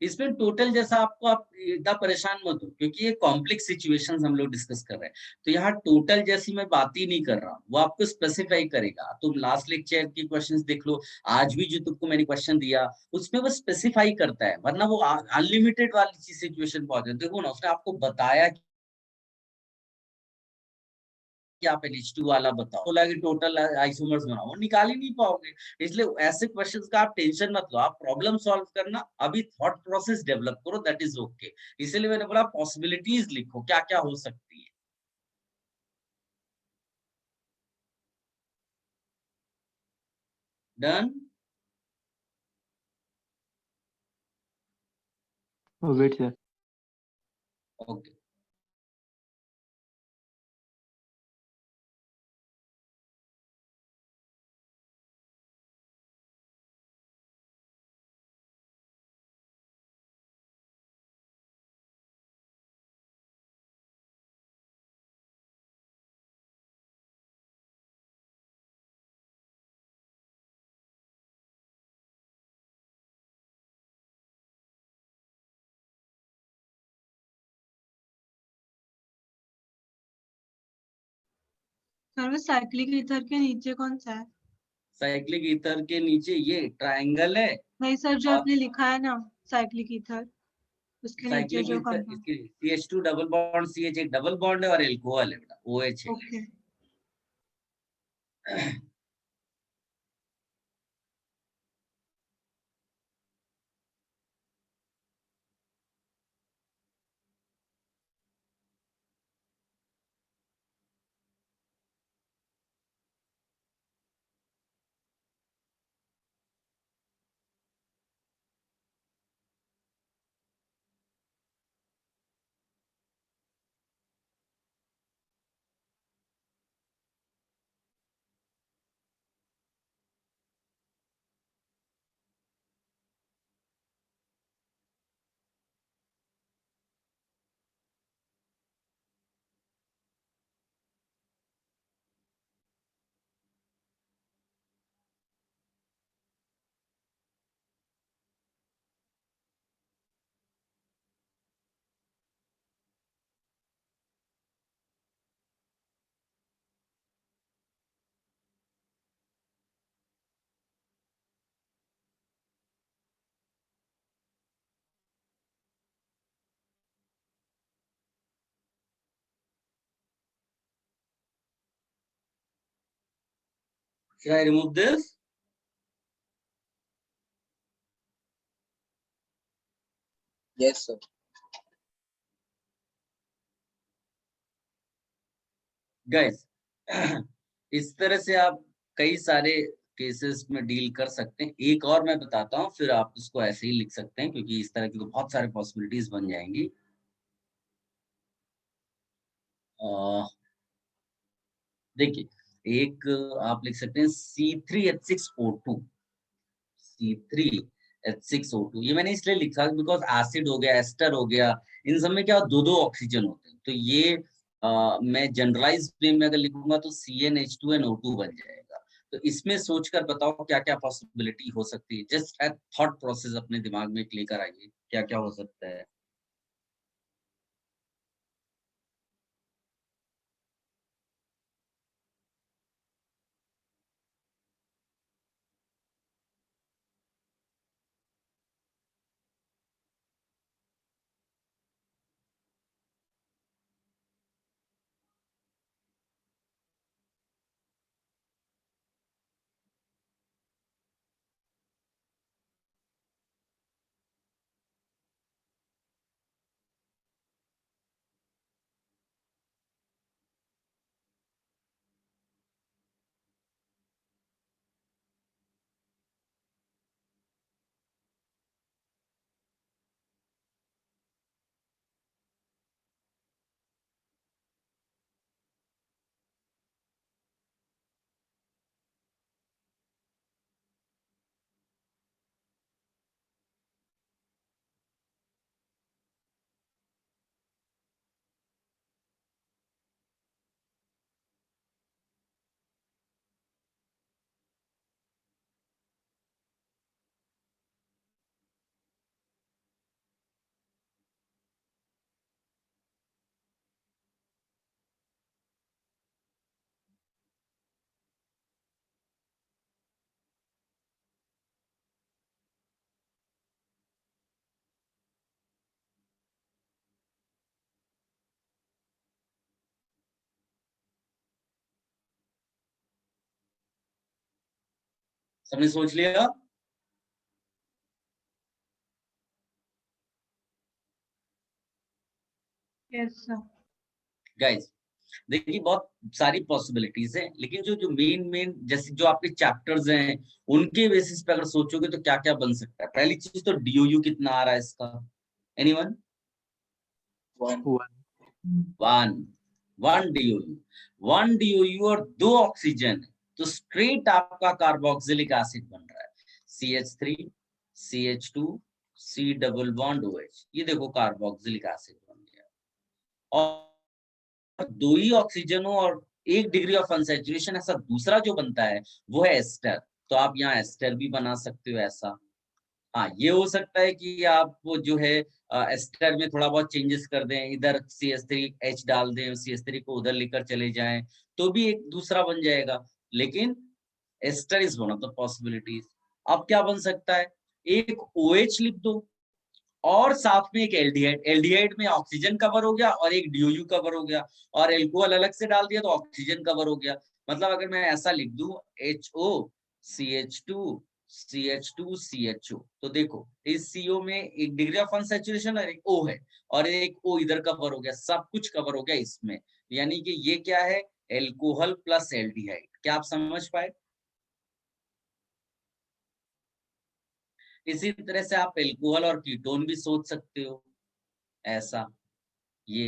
इसमें टोटल जैसा आपको, आप इतना परेशान मत हो, क्योंकि ये कॉम्प्लेक्स सिचुएशंस हम लोग डिस्कस कर रहे हैं। तो यहाँ टोटल जैसी मैं बात ही नहीं कर रहा हूँ, वो आपको स्पेसिफाई करेगा। तुम लास्ट लेक्चर की क्वेश्चंस देख लो, आज भी जो तुमको मैंने क्वेश्चन दिया उसमें वो स्पेसिफाई करता है, वरना वो अनलिमिटेड वाली सिचुएशन पहुंच जाए। देखो ना, उसने आपको बताया कि आप NH2 वाला बताओ, बोला कि टोटल आइसोमर्स बनाओ, वो निकाल ही नहीं पाओगे। इसलिए ऐसे क्वेश्चंस का आप टेंशन मत लो, आप प्रॉब्लम सॉल्व करना, अभी थॉट प्रोसेस डेवलप करो, दैट इज ओके। इसीलिए मैंने बोला पॉसिबिलिटीज लिखो, क्या क्या हो सकती है। Done. Wait sir. Okay. Sir वो साइक्लिक ईथर के नीचे कौन सा है? साइक्लिक ईथर के नीचे ये ट्रायंगल है। नहीं सर, जो और आपने लिखा है ना साइक्लिक ईथर, उसके नीचे साइक्लिक जो ईथर, कंपाउंड। इसकी CH2 डबल बॉन्ड CH एक डबल बॉन्ड है और एल्कोहल है बेटा, OH है। Okay. Should I remove this? Yes, sir. Guys इस तरह से आप कई सारे केसेस में डील कर सकते हैं। एक और मैं बताता हूँ, फिर आप उसको ऐसे ही लिख सकते हैं, क्योंकि इस तरह की तो बहुत सारे पॉसिबिलिटीज बन जाएंगी। देखिए, एक आप लिख सकते हैं C3H6O2, C3H6O2। ये मैंने इसलिए लिखा बिकॉज एसिड हो गया, एस्टर हो गया, इन सब में क्या दो दो ऑक्सीजन होते हैं। तो ये मैं जनरलाइज वे में अगर लिखूंगा तो CnH2nO2 बन जाएगा। तो इसमें सोचकर बताओ क्या क्या पॉसिबिलिटी हो सकती है। जस्ट थॉट प्रोसेस अपने दिमाग में लेकर आइए, क्या क्या हो सकता है। सबने सोच लिया? Yes sir. गाइस देखिए, बहुत सारी पॉसिबिलिटीज हैं, लेकिन जो जो मेन जैसे जो आपके चैप्टर्स हैं उनके बेसिस पे अगर सोचोगे तो क्या क्या बन सकता है। पहली चीज तो DOU कितना आ रहा है इसका, एनीवन? 1 DOU और 2 ऑक्सीजन, तो स्ट्रेट आपका कार्बोक्सिलिक एसिड बन रहा है। CH3 CH2 C double bond OH, ये देखो कार्बोक्सिलिक एसिड बन गया। और 2 ही ऑक्सीजन हो और 1 डिग्री ऑफ अनसैचुरेशन, ऐसा दूसरा जो बनता है वो है एस्टर। तो आप यहाँ एस्टर भी बना सकते हो ऐसा। हाँ, ये हो सकता है कि आप वो जो है एस्टर में थोड़ा बहुत चेंजेस कर दें, इधर CH3H डाल दें, CH3 को उधर लेकर चले जाएं, तो भी एक दूसरा बन जाएगा। लेकिन ester is one of the possibilities. अब क्या बन सकता है, एक OH लिख दो और साथ में एक एल्डिहाइड। एल्डिहाइड में ऑक्सीजन कवर हो गया और एक DOU कवर हो गया, और एल्कोहल अलग से डाल दिया तो ऑक्सीजन कवर हो गया। मतलब अगर मैं ऐसा लिख दूं HO CH2 CH2 CHO, तो देखो इस CO में 1 डिग्री ऑफ अनसैचुरेशन और एक O है, और एक O इधर कवर हो गया, सब कुछ कवर हो गया इसमें। यानी कि ये क्या है, एल्कोहल प्लस एल्डिहाइड। क्या आप समझ पाए? इसी तरह से आप एल्कोहल और कीटोन भी सोच सकते हो ऐसा। ये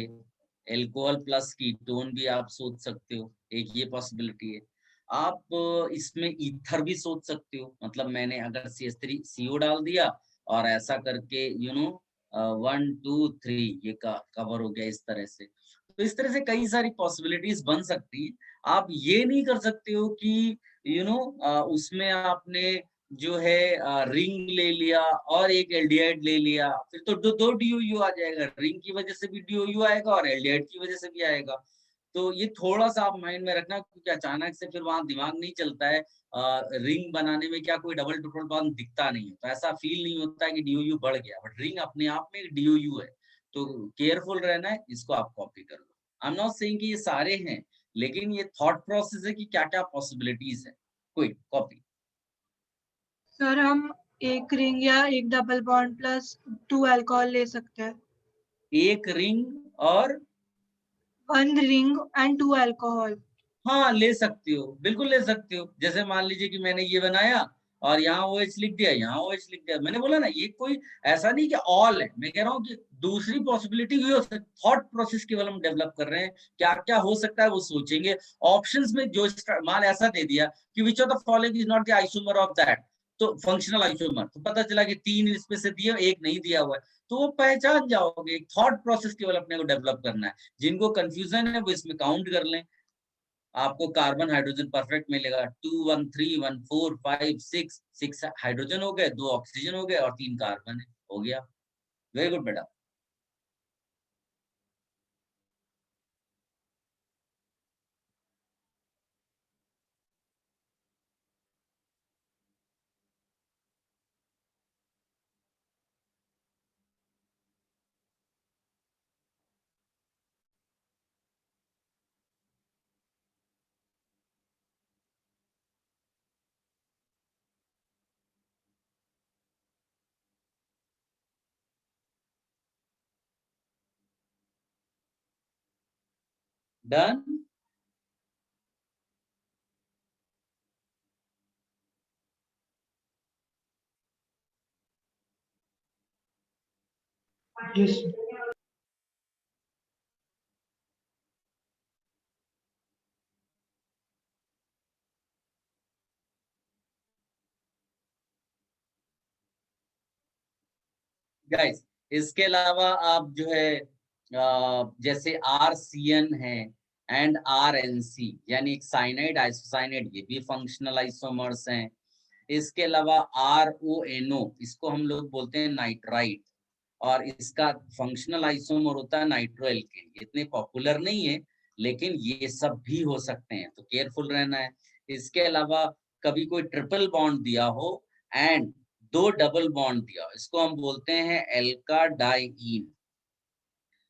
एल्कोहल प्लस कीटोन भी आप सोच सकते हो, एक ये पॉसिबिलिटी है। आप इसमें ईथर भी सोच सकते हो। मतलब मैंने अगर CH3CO डाल दिया और ऐसा करके 1 2 3 ये कवर हो गया इस तरह से। तो इस तरह से कई सारी पॉसिबिलिटीज बन सकती है। आप ये नहीं कर सकते हो कि उसमें आपने जो है रिंग ले लिया और एक एल्डिहाइड ले लिया, फिर तो दो DOU आ जाएगा। रिंग की वजह से भी DOU आएगा और एल्डिहाइड की वजह से भी आएगा। तो ये थोड़ा सा आप माइंड में रखना, क्योंकि अचानक से फिर वहां दिमाग नहीं चलता है। रिंग बनाने में क्या कोई डबल ट्रिपल बॉन्ड दिखता नहीं है, तो ऐसा फील नहीं होता है कि DOU बढ़ गया, बट रिंग अपने आप में एक DOU है। तो केयरफुल रहना है, इसको आप कॉपी कर लो। आई एम नॉट सेइंग कि ये सारे हैं, लेकिन ये थॉट प्रोसेस है कि क्या क्या पॉसिबिलिटीज है। Quick copy. सर हम एक रिंग या एक डबल बॉन्ड प्लस 2 अल्कोहल ले सकते हैं। एक रिंग और 1 रिंग एंड 2 अल्कोहल। हाँ ले सकती हो, बिल्कुल ले सकती हो। जैसे मान लीजिए कि मैंने ये बनाया और यहाँ OH लिख दिया, यहाँ OH लिख दिया। मैंने बोला ना ये कोई ऐसा नहीं कि ऑल है, मैं कह रहा हूँ कि दूसरी पॉसिबिलिटी भी हो सकती। थॉट प्रोसेस केवल हम डेवलप कर रहे हैं, क्या क्या हो सकता है वो सोचेंगे। ऑप्शंस में जो मान ऐसा दे दिया कि which of the following is not the isomer of that, तो फंक्शनल आइसोमर, तो पता चला कि 3 इसमें से दिए, एक नहीं दिया हुआ है, तो वो पहचान जाओगे। थॉट प्रोसेस केवल अपने को डेवलप करना है। जिनको कंफ्यूजन है वो इसमें काउंट कर लें, आपको कार्बन हाइड्रोजन परफेक्ट मिलेगा। 2 1 3 1 4 5 6 6 हाइड्रोजन हो गए, 2 ऑक्सीजन हो गए और 3 कार्बन है, हो गया। वेरी गुड बेटा। डन। Yes. गाइस इसके अलावा आप जो है जैसे RCN है एंड RNC, यानी एक साइनाइड आइसोसाइनाइड, ये भी फंक्शनल आइसोमर्स हैं। इसके अलावा RONO, इसको हम लोग बोलते हैं नाइट्राइट, और इसका फंक्शनल आइसोमर होता है नाइट्रोएल्केन। इतने पॉपुलर नहीं है लेकिन ये सब भी हो सकते हैं, तो केयरफुल रहना है। इसके अलावा कभी कोई ट्रिपल बॉन्ड दिया हो एंड 2 डबल बॉन्ड दिया हो, इसको हम बोलते हैं एल्का डाइईन,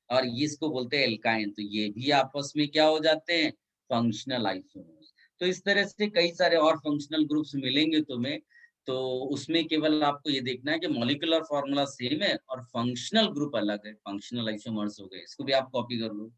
और ये इसको बोलते हैं एल्काइन, तो ये भी आपस में क्या हो जाते हैं, फंक्शनल आइसोमर्स। तो इस तरह से कई सारे और फंक्शनल ग्रुप्स मिलेंगे तुम्हें, तो उसमें केवल आपको ये देखना है कि मॉलिक्यूलर फॉर्मूला सेम है और फंक्शनल ग्रुप अलग है, फंक्शनल आइसोमर्स हो गए। इसको भी आप कॉपी कर लो।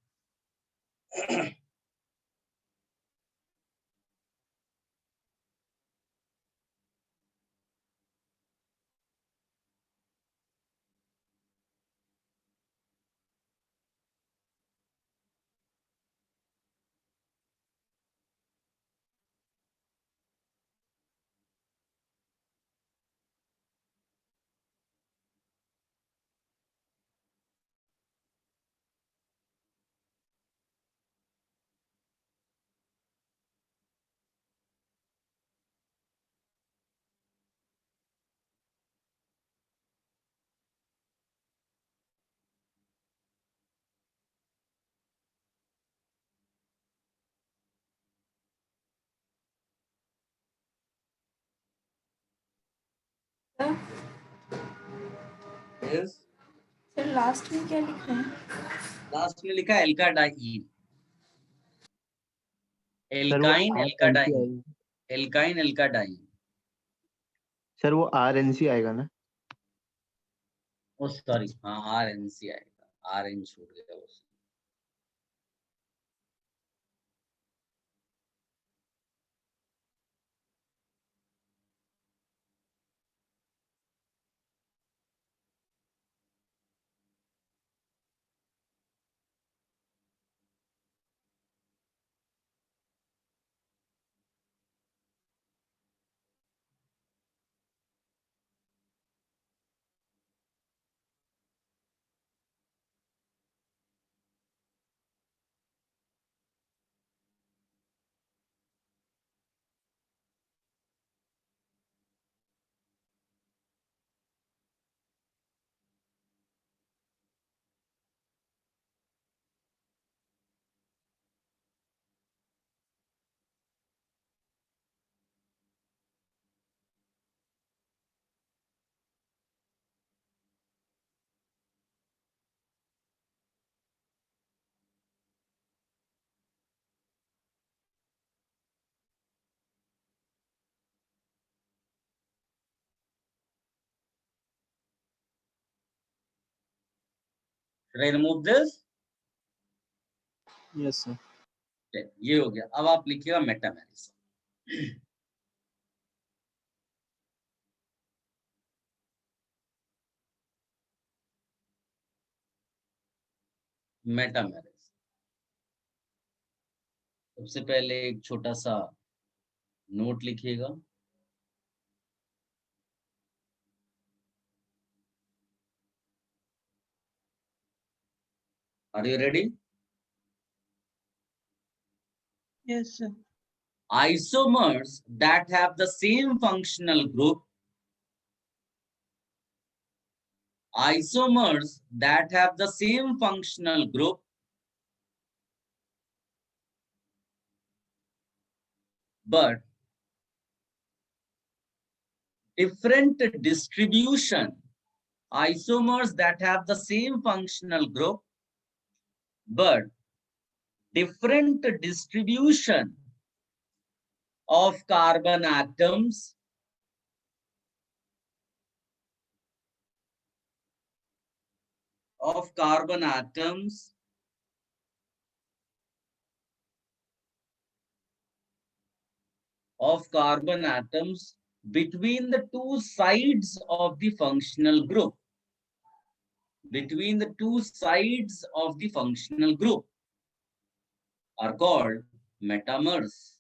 yes? सर लास्ट में क्या लिख रहे हैं? लास्ट में लिखा है एल्का डाइईन, सर वो एल्काइन एल्का RNC डाइईन, आएगा। Alkyne alkadiene. सर वो RNC आएगा ना? ओ सॉरी, हाँ RNC आएगा, RN छूट गया वो। Should I remove this? Yes, sir. ये हो गया. अब आप लिखिएगा मेटामेरिज्म. मेटामेरिज्म. सबसे पहले एक छोटा सा नोट लिखिएगा. Are you ready? Yes, sir. Isomers that have the same functional group. Isomers that have the same functional group but different distribution. Isomers that have the same functional group but different distribution of carbon atoms between the two sides of the functional group. Between the two sides of the functional group are called metamers.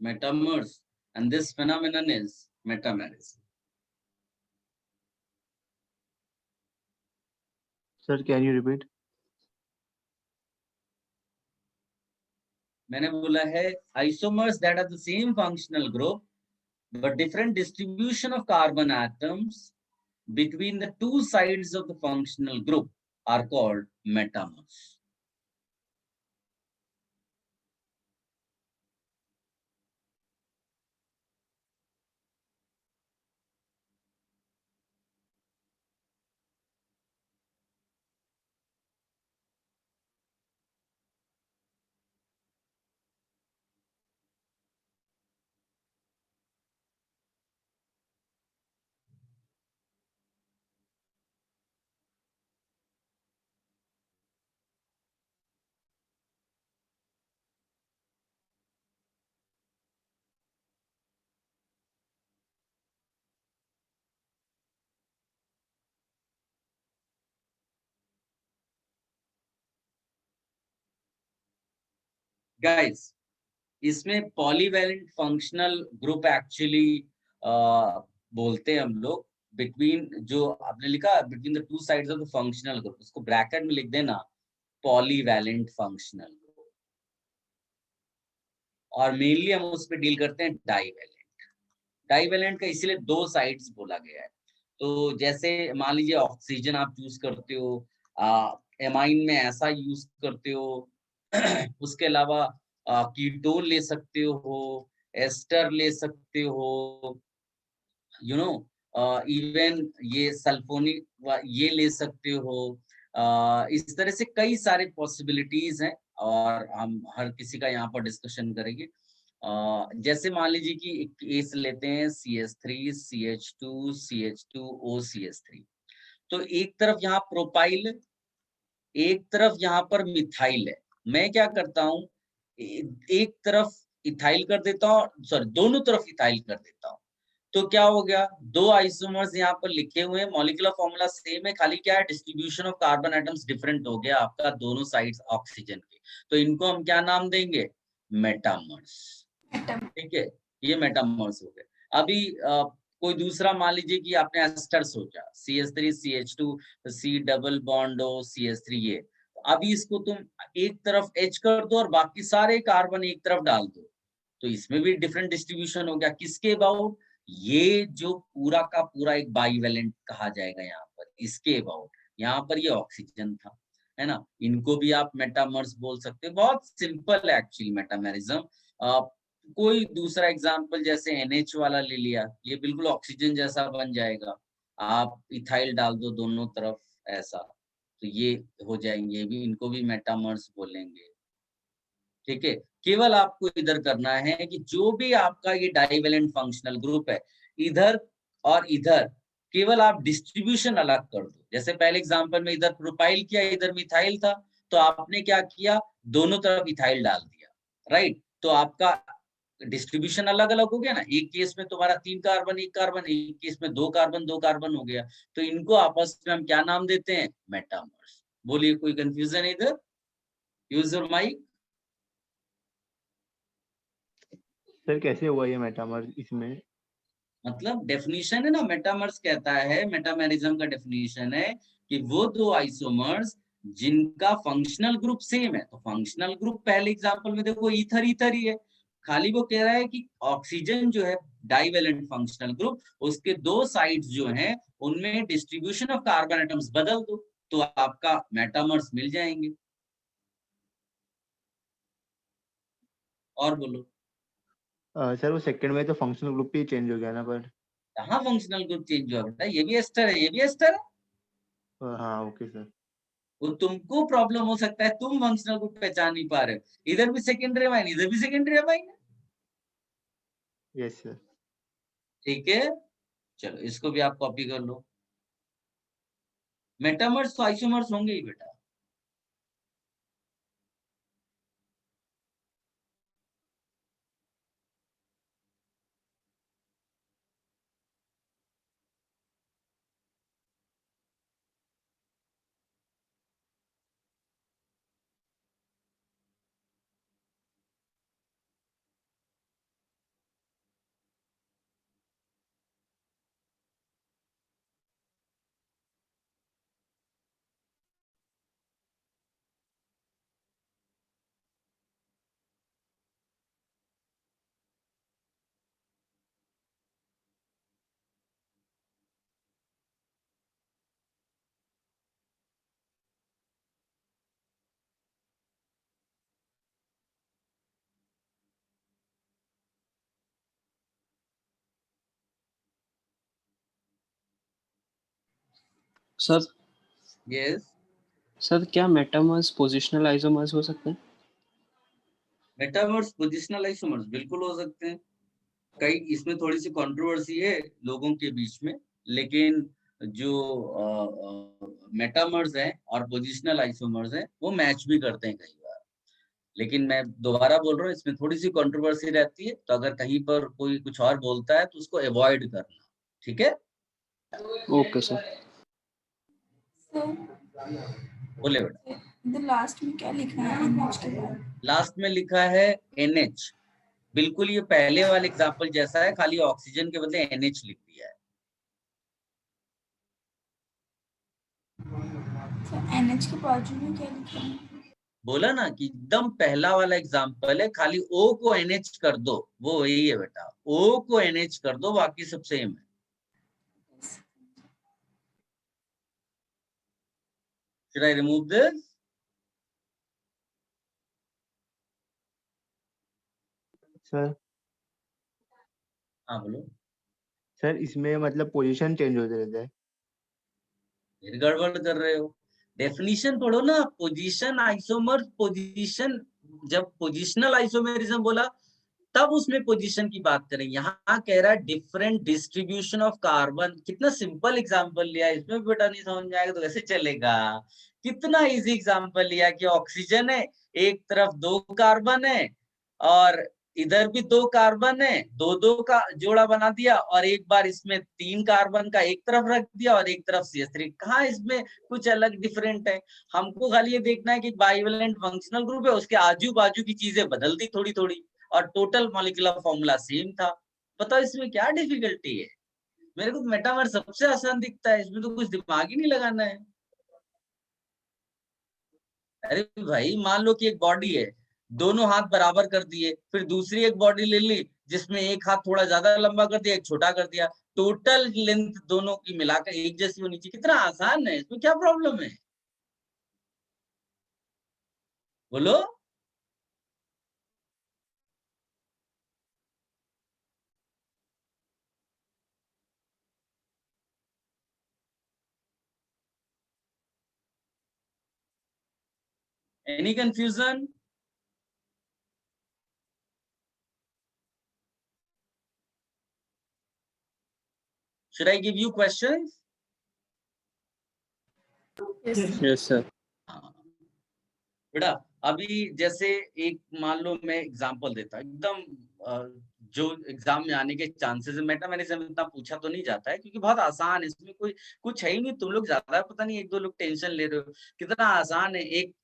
Metamers, and this phenomenon is metamerism. Sir, can you repeat? मैंने बोला है isomers that have the same functional group but different distribution of carbon atoms between the two sides of the functional group are called metamers. Guys, इसमें पॉलीवैलेंट फंक्शनल ग्रुप एक्चुअली बोलते हैं हम लोग. बिटवीन जो आपने लिखा between the two sides of the functional group, उसको ब्रैकेट में लिख देना पॉलीवैलेंट फंक्शनल ग्रुप. और मेनली हम उस पर डील करते हैं डाइवैलेंट. डाइवैलेंट का इसीलिए दो साइड्स बोला गया है. तो जैसे मान लीजिए ऑक्सीजन आप यूज करते हो, एमाइन में ऐसा यूज करते हो, उसके अलावा कीटोन ले सकते हो, एस्टर ले सकते हो, यू नो इवन ये सल्फोनिक ये ले सकते हो. इस तरह से कई सारे पॉसिबिलिटीज हैं और हम हर किसी का यहाँ पर डिस्कशन करेंगे. जैसे मान लीजिए कि एक केस लेते हैं CH3, CH2, CH2O, CH3. तो एक तरफ यहाँ प्रोपाइल, एक तरफ यहाँ पर मिथाइल है. मैं क्या करता हूँ, एक तरफ इथाइल कर देता हूँ, सॉरी दोनों तरफ इथाइल कर देता हूँ. तो क्या हो गया, दो आइसोमर्स यहाँ पर लिखे हुए हैं, मॉलिक्यूलर फॉर्मूला सेम है, खाली क्या है distribution of carbon atoms different हो गया आपका दोनों साइड्स ऑक्सीजन के. तो इनको हम क्या नाम देंगे, मेटामर्स. ठीक है, ये मेटामर्स हो गए. अभी कोई दूसरा मान लीजिए कि आपने एस्टर सोचा, CH3, CH2, C double bond O, CH3 ये. अभी इसको तुम एक तरफ H कर दो और बाकी सारे कार्बन एक तरफ डाल दो, तो इसमें भी डिफरेंट डिस्ट्रीब्यूशन हो गया. किसके अबाउट, ये जो पूरा का पूरा एक बाइवेलेंट कहा जाएगा यहाँ पर, इसके अबाउट. यहाँ पर ये ऑक्सीजन था, है ना. इनको भी आप मेटामर्स बोल सकते हो. बहुत सिंपल है एक्चुअली मेटामेरिज्म. कोई दूसरा एग्जांपल जैसे NH वाला ले लिया, ये बिल्कुल ऑक्सीजन जैसा बन जाएगा. आप इथाइल डाल दो दोनों तरफ ऐसा, तो ये हो जाएंगे, भी इनको भी मेटामर्स बोलेंगे. ठीक है, केवल आपको इधर करना है कि जो भी आपका ये डाइवेलेंट फंक्शनल ग्रुप है, इधर और इधर केवल आप डिस्ट्रीब्यूशन अलग कर दो। जैसे पहले एग्जांपल में इधर प्रोपाइल किया, इधर मिथाइल था, तो आपने क्या किया, दोनों तरफ इथाइल डाल दिया, राइट। तो आपका डिस्ट्रीब्यूशन अलग अलग हो गया ना, एक केस में तुम्हारा 3 कार्बन 1 कार्बन, एक केस में 2 कार्बन 2 कार्बन हो गया। तो इनको आपस में हम क्या नाम देते हैं, मेटामर्स। बोलिए, कोई कंफ्यूजन है इधर? Use your mic. सर कैसे हुआ ये मेटामर इसमें? मतलब डेफिनेशन है ना, मेटामर्स कहता है, मेटामेरिज्म का डेफिनेशन है कि वो दो आइसोमर्स जिनका फंक्शनल ग्रुप सेम है। तो फंक्शनल ग्रुप पहले एग्जांपल में देखो ईथर ईथर ही है, खाली वो कह रहा है कि ऑक्सीजन जो है डाइवेलेंट फंक्शनल ग्रुप, उसके दो साइड्स जो हैं उनमें डिस्ट्रीब्यूशन ऑफ कार्बन एटम्स बदल दो, तो आपका मेटामर्स मिल जाएंगे। और बोलो। सर वो सेकंड में तो फंक्शनल ग्रुप ही चेंज हो गया ना, पर कहाँ फंक्शनल ग्रुप चेंज हुआ बेटा, ये भी एस्टर है, ये भी एस्टर है। हाँ ओके सर। वो तुमको प्रॉब्लम हो सकता है, तुम फंक्शनल ग्रुप पहचान नहीं पा रहे हो, इधर भी सेकेंडरी अमाइन, इधर भी सेकेंडरी अमाइन है। Yes sir. ठीक है, चलो इसको भी आप कॉपी कर लो। मेटामर्स तो आइसोमर्स होंगे ही बेटा। सर यस, सर क्या मेटामर्स पोजिशनल आइसोमर्स हो सकते हैं? मेटामर्स पोजिशनल आइसोमर्स बिल्कुल हो सकते हैं। कई इसमें थोड़ी सी कंट्रोवर्सी है लोगों के बीच में, लेकिन जो मेटामर्स हैं और पोजिशनल आइसोमर्स हैं वो मैच भी करते हैं कई बार। लेकिन मैं दोबारा बोल रहा हूँ, इसमें थोड़ी सी कंट्रोवर्सी रहती है, तो अगर कहीं पर कोई कुछ और बोलता है तो उसको अवॉइड करना, ठीक है। Okay sir. सर बोले बेटा। इधर लास्ट में क्या लिखा है NH के बाद? लास्ट में लिखा है NH, बिल्कुल ये पहले वाले एग्जाम्पल जैसा है, खाली ऑक्सीजन के बदले NH लिख दिया है। सर NH के बाजू में क्या लिखा है? बोला ना कि एकदम पहला वाला एग्जाम्पल है, खाली O को NH कर दो, वो वही है बेटा, O को NH कर दो, बाकी सब सेम है। Should I remove this? Sir हाँ बोलो। सर इसमें मतलब पोजीशन चेंज होते रहता है। फिर गड़बड़ कर रहे हो, डेफिनेशन पढ़ो ना। पोजीशन आइसोमर, पोजीशन, जब पोजिशनल आइसोमेरिज्म बोला तब उसमें पोजीशन की बात करें। यहाँ कह रहा है डिफरेंट डिस्ट्रीब्यूशन ऑफ कार्बन। कितना सिंपल एग्जांपल लिया, इसमें बेटा नहीं समझ में आएगा तो कैसे चलेगा। कितना इजी एग्जांपल लिया कि ऑक्सीजन है, एक तरफ 2 कार्बन है और इधर भी 2 कार्बन है, दो दो का जोड़ा बना दिया, और एक बार इसमें 3 कार्बन का एक तरफ रख दिया और एक तरफ CH3। कहाँ इसमें कुछ अलग डिफरेंट है। हमको खाली ये देखना है कि बाइवेलेंट फंक्शनल ग्रुप है, उसके आजू बाजू की चीजें बदल दी थोड़ी थोड़ी, और टोटल मॉलिक्यूलर फॉर्मूला सेम था। बताओ इसमें क्या डिफिकल्टी है। मेरे को मेटामर सबसे आसान दिखता है, इसमें तो कुछ दिमाग ही नहीं लगाना है। अरे भाई मान लो कि एक बॉडी है, दोनों हाथ बराबर कर दिए, फिर दूसरी एक बॉडी ले ली जिसमें एक हाथ थोड़ा ज्यादा लंबा कर दिया, एक छोटा कर दिया, टोटल लेंथ दोनों की मिलाकर एक जैसी होनी चाहिए। कितना आसान है, इसमें क्या प्रॉब्लम है, बोलो। Any confusion? Should I give you questions? Yes. Yes, sir. हाँ। बेटा अभी जैसे एक मान लो मैं एग्जांपल देता हूँ, एकदम जो एग्जाम में आने के चांसेस है, मेटामेरिज्म इतना पूछा तो नहीं जाता है क्योंकि बहुत आसान है, इसमें कोई कुछ है ही नहीं। तुम लोग ज्यादा पता नहीं, एक दो लोग टेंशन ले रहे हो, कितना आसान है। एक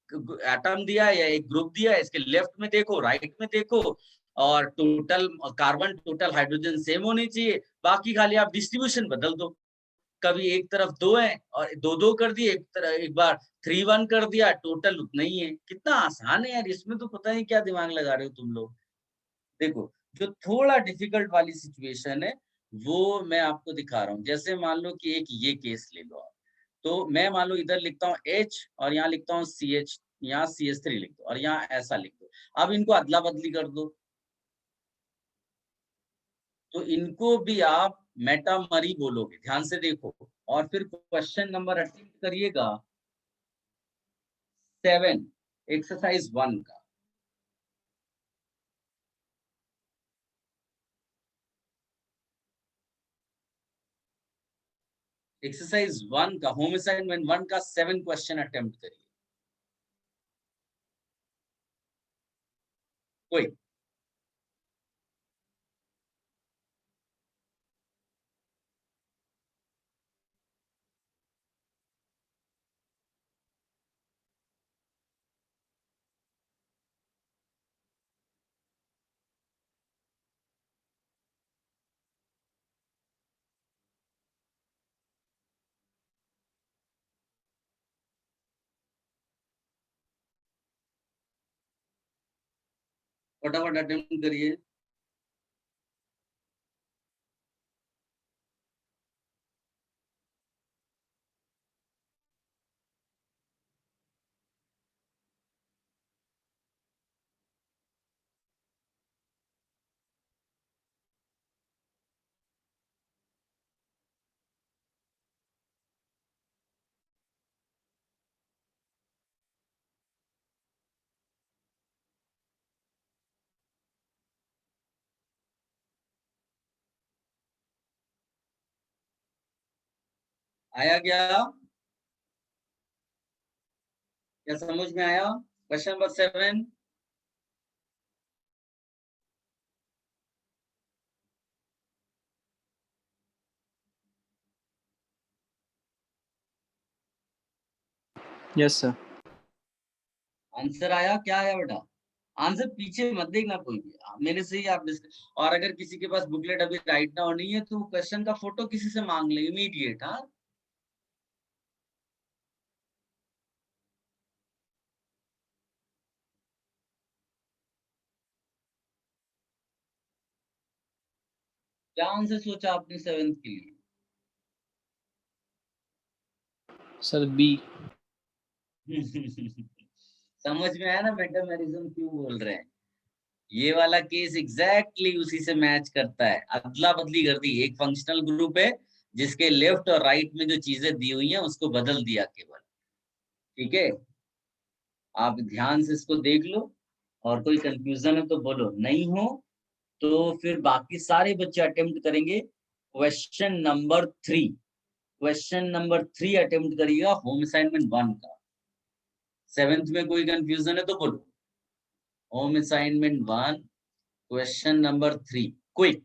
एटम दिया है या एक ग्रुप दिया है, इसके लेफ्ट में देखो राइट में देखो, और total carbon total hydrogen same होनी चाहिए, बाकी खाली आप डिस्ट्रीब्यूशन बदल दो। कभी एक तरफ 2 है और 2-2 कर दिए, एक तरफ एक बार 3-1 कर दिया, टोटल उतना ही है। कितना आसान है यार, इसमें तो पता नहीं क्या दिमाग लगा रहे हो तुम लोग। देखो जो थोड़ा डिफिकल्ट वाली सिचुएशन है वो मैं आपको दिखा रहा हूँ। जैसे मान लो कि एक ये केस ले लो आप, तो मैं मान लो इधर लिखता हूँ H और यहाँ लिखता हूँ CH, यहाँ CH3 लिख दो और यहाँ ऐसा लिख दो। अब इनको अदला बदली कर दो, तो इनको भी आप मेटामरी बोलोगे। ध्यान से देखो और फिर क्वेश्चन नंबर अटेम्प्ट करिएगा 7 एक्सरसाइज 1 का। एक्सरसाइज 1 का होम असाइनमेंट 1 का 7 क्वेश्चन अटेम्प्ट करिए कोई। फटाफट अटेम्प्ट करिए। आया क्या समझ में आया? Question number 7। Yes, sir. Answer आया? क्या आया बेटा? आंसर पीछे मत देखना कोई भी, मेरे से ही आप और अगर किसी के पास बुकलेट अभी राइट नाउ नहीं है तो क्वेश्चन का फोटो किसी से मांग ले इमीडिएट। हाँ क्या आंसर सोचा आपने 7th के लिए? Sir, B. समझ में आया ना मेटामेरिज्म क्यों बोल रहे हैं? ये वाला केस एग्जैक्टली उसी से मैच करता है। अदला बदली कर दी, एक फंक्शनल ग्रुप है जिसके लेफ्ट और राइट में जो चीजें दी हुई हैं उसको बदल दिया केवल। ठीक है, आप ध्यान से इसको देख लो और कोई कंफ्यूजन है तो बोलो, नहीं हो तो फिर बाकी सारे बच्चे अटेम्प्ट करेंगे question number 3। Question number 3 attempt करिएगा होम असाइनमेंट 1 का। 7th में कोई कंफ्यूजन है तो बोलो। Home assignment 1 question number 3 quick.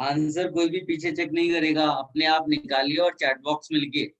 Answer कोई भी पीछे चेक नहीं करेगा, अपने आप निकालिए और चैट बॉक्स में लिखिए।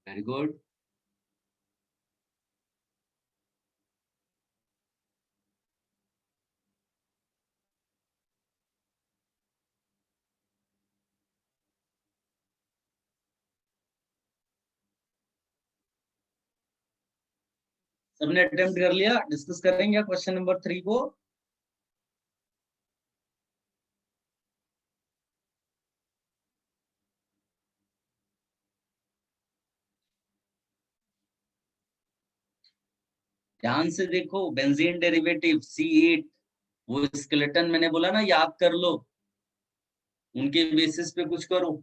Very good. सबने अटेम्प्ट कर लिया? डिस्कस करेंगे क्वेश्चन नंबर 3 को। ध्यान से देखो, बेंजीन डेरिवेटिव C8, वो स्केलेटन मैंने बोला ना, याद कर लो, उनके बेसिस पे कुछ करो।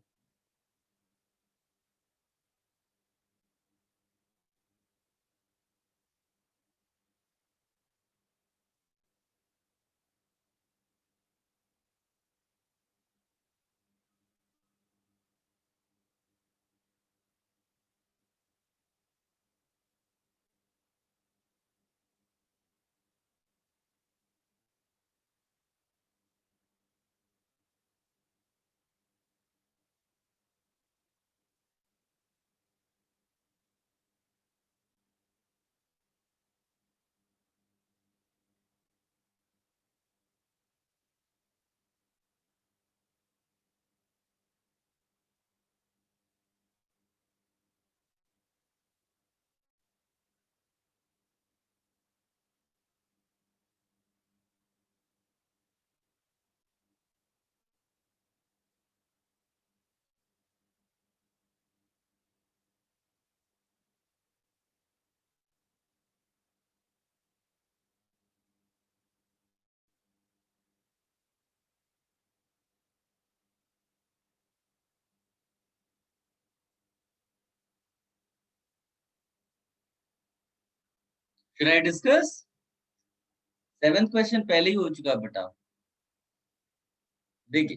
Should I discuss? 7th question पहले ही हो चुका बेटा। देखिए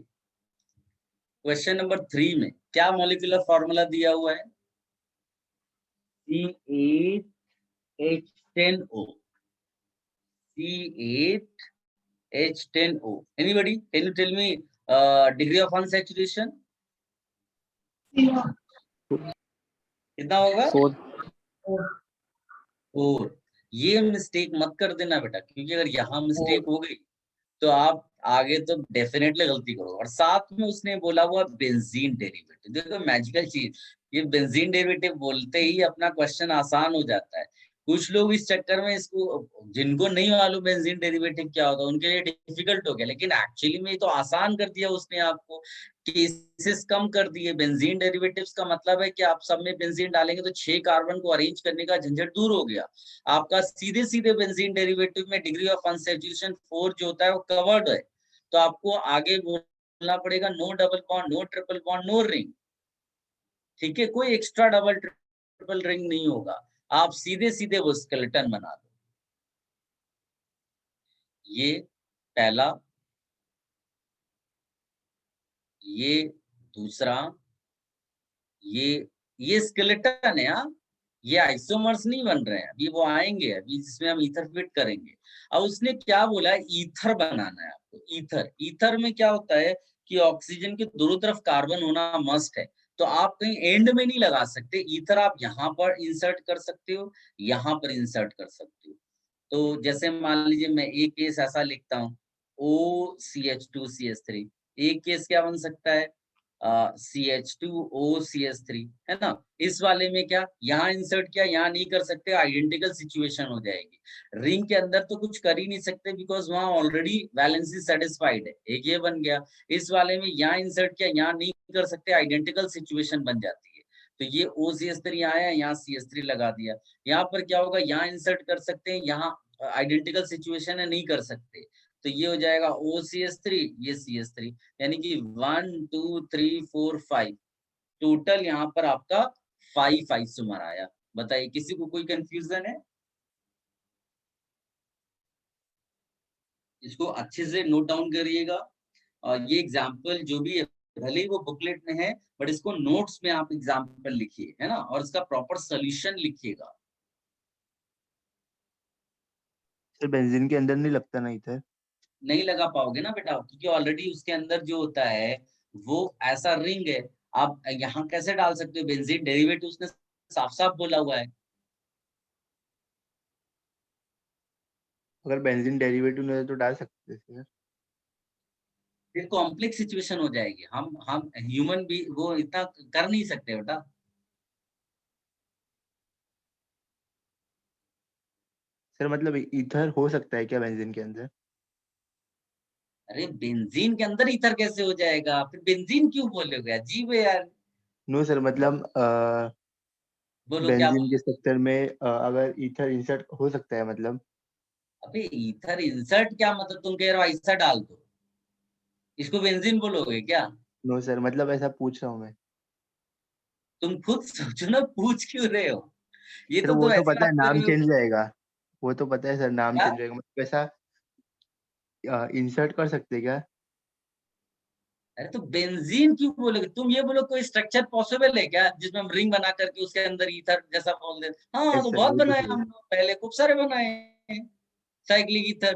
क्वेश्चन नंबर 3 में क्या मॉलिक्यूलर फॉर्मूला दिया हुआ है? C8H10O। C8H10O। Anybody? Can you tell me degree of unsaturation? कितना होगा? 4 4। ये मिस्टेक मत कर देना बेटा, क्योंकि अगर यहाँ मिस्टेक हो गई तो आप आगे तो डेफिनेटली गलती करो। और साथ में उसने बोला हुआ बेंजीन डेरिवेटिव। देखो मैजिकल चीज, ये बेंजीन डेरिवेटिव बोलते ही अपना क्वेश्चन आसान हो जाता है। कुछ लोग इस चक्कर में इसको, जिनको नहीं मालूम बेंजीन डेरिवेटिव क्या होता है, उनके लिए डिफिकल्ट हो गया, लेकिन एक्चुअली में तो आसान कर दिया उसने आपको, केसेस कम कर दिए। बेंजीन डेरिवेटिव्स का मतलब है कि आप सब में बेंजीन डालेंगे तो 6 कार्बन को अरेंज करने का झंझट दूर हो गया आपका। सीधे सीधे बेंजीन डेरिवेटिव में डिग्री ऑफ अनसैचुरेशन 4 जो होता है वो कवर्ड है। तो आपको आगे बोलना पड़ेगा no double bond, no triple bond, no ring. ठीक है, कोई एक्स्ट्रा डबल ट्रिपल रिंग नहीं होगा, आप सीधे सीधे वो स्केलेटन बना दो। ये पहला, ये दूसरा, ये स्केलेटन है। हाँ, ये आइसोमर्स नहीं बन रहे हैं अभी, वो आएंगे अभी जिसमें हम ईथर फिट करेंगे। अब उसने क्या बोला, ईथर बनाना है आपको। ईथर में क्या होता है कि ऑक्सीजन के दोनों तरफ कार्बन होना मस्ट है। तो आप कहीं एंड में नहीं लगा सकते, ईथर आप यहाँ पर इंसर्ट कर सकते हो, यहाँ पर इंसर्ट कर सकते हो। तो जैसे मान लीजिए मैं एक केस ऐसा लिखता हूँ OCH2CH3, एक केस क्या बन सकता है CH2OCH3, है ना। इस वाले में क्या यहाँ इंसर्ट किया, यहाँ नहीं कर सकते, आइडेंटिकल सिचुएशन हो जाएगी। रिंग के अंदर तो कुछ कर ही नहीं सकते बिकॉज वहां ऑलरेडी वैलेंसी सेटिस्फाइड है, एक ये बन गया। इस वाले में यहाँ इंसर्ट किया, यहाँ नहीं कर सकते, आइडेंटिकल सिचुएशन बन जाती है। तो ये OCH3 आया, यहाँ CH3 लगा दिया। यहाँ पर क्या होगा, यहाँ इंसर्ट कर सकते हैं, यहाँ आइडेंटिकल सिचुएशन है, नहीं कर सकते। तो ये हो जाएगा OCH3, ये CH3, यानी कि 1 2 3 4 5 टोटल यहाँ पर आपका 5 आइसोमर आया। बताइए किसी को कोई कंफ्यूजन है? इसको अच्छे से नोट डाउन करिएगा। और ये एग्जाम्पल जो भी है, भले ही वो बुकलेट में है, बट इसको नोट्स में आप एग्जाम्पल लिखिए, है ना, और इसका प्रॉपर सोल्यूशन लिखिएगा। सर बेंजीन के अंदर नहीं लगता ना ईथर? नहीं लगा पाओगे ना बेटा, क्योंकि ऑलरेडी उसके अंदर जो होता है वो ऐसा रिंग है। आप यहाँ कैसे डाल सकते हो बेंजीन डेरिवेटिव, उसने साफ साफ बोला हुआ है। अगर बेंजीन डेरिवेटिव नहीं है तो डाल सकते हैं सर? फिर कॉम्प्लेक्स सिचुएशन हो जाएगी, हम ह्यूमन भी वो इतना कर नहीं सकते बेटा। सर मतलब ईथर हो सकता है क्या बेंजीन के अंदर? अरे बेंजीन के अंदर ईथर कैसे हो जाएगा, फिर बेंजीन क्यों बोलोगे, अजीब है यार। नो सर मतलब बोलो क्या बेंजीन बोलो। के स्ट्रक्चर में अगर ईथर इंसर्ट हो सकता है मतलब? अबे ईथर इंसर्ट क्या मतलब, तुम कह रहे हो ऐसा डाल दो, इसको बेंजीन बोलोगे क्या? नो सर मतलब ऐसा पूछ रहा हूँ मैं। तुम खुद सोचो ना, पूछ क्यों रहे हो? ये सर तो वो तुम तो ऐसी पता है बात कर नाम रहे हो चेंज कि जाएगा, वो तो पता है सर नाम क्या? चेंज जाएगा, मतलब ऐसा इंसर्ट कर सकते हैं क्या? अरे तो बेंजीन क्यों बोलोगे, तुम ये बोलो कोई स्ट्रक्चर पॉसिबल है क्या जिसमें हम रिंग बना करके उसके अंदर ईथर जैसा बोल दे। हाँ यस तो सर बहुत वो तो बनाए सही हम है। लोग, पहले खूब सारे बनाए हैं साइक्लिक ईथर।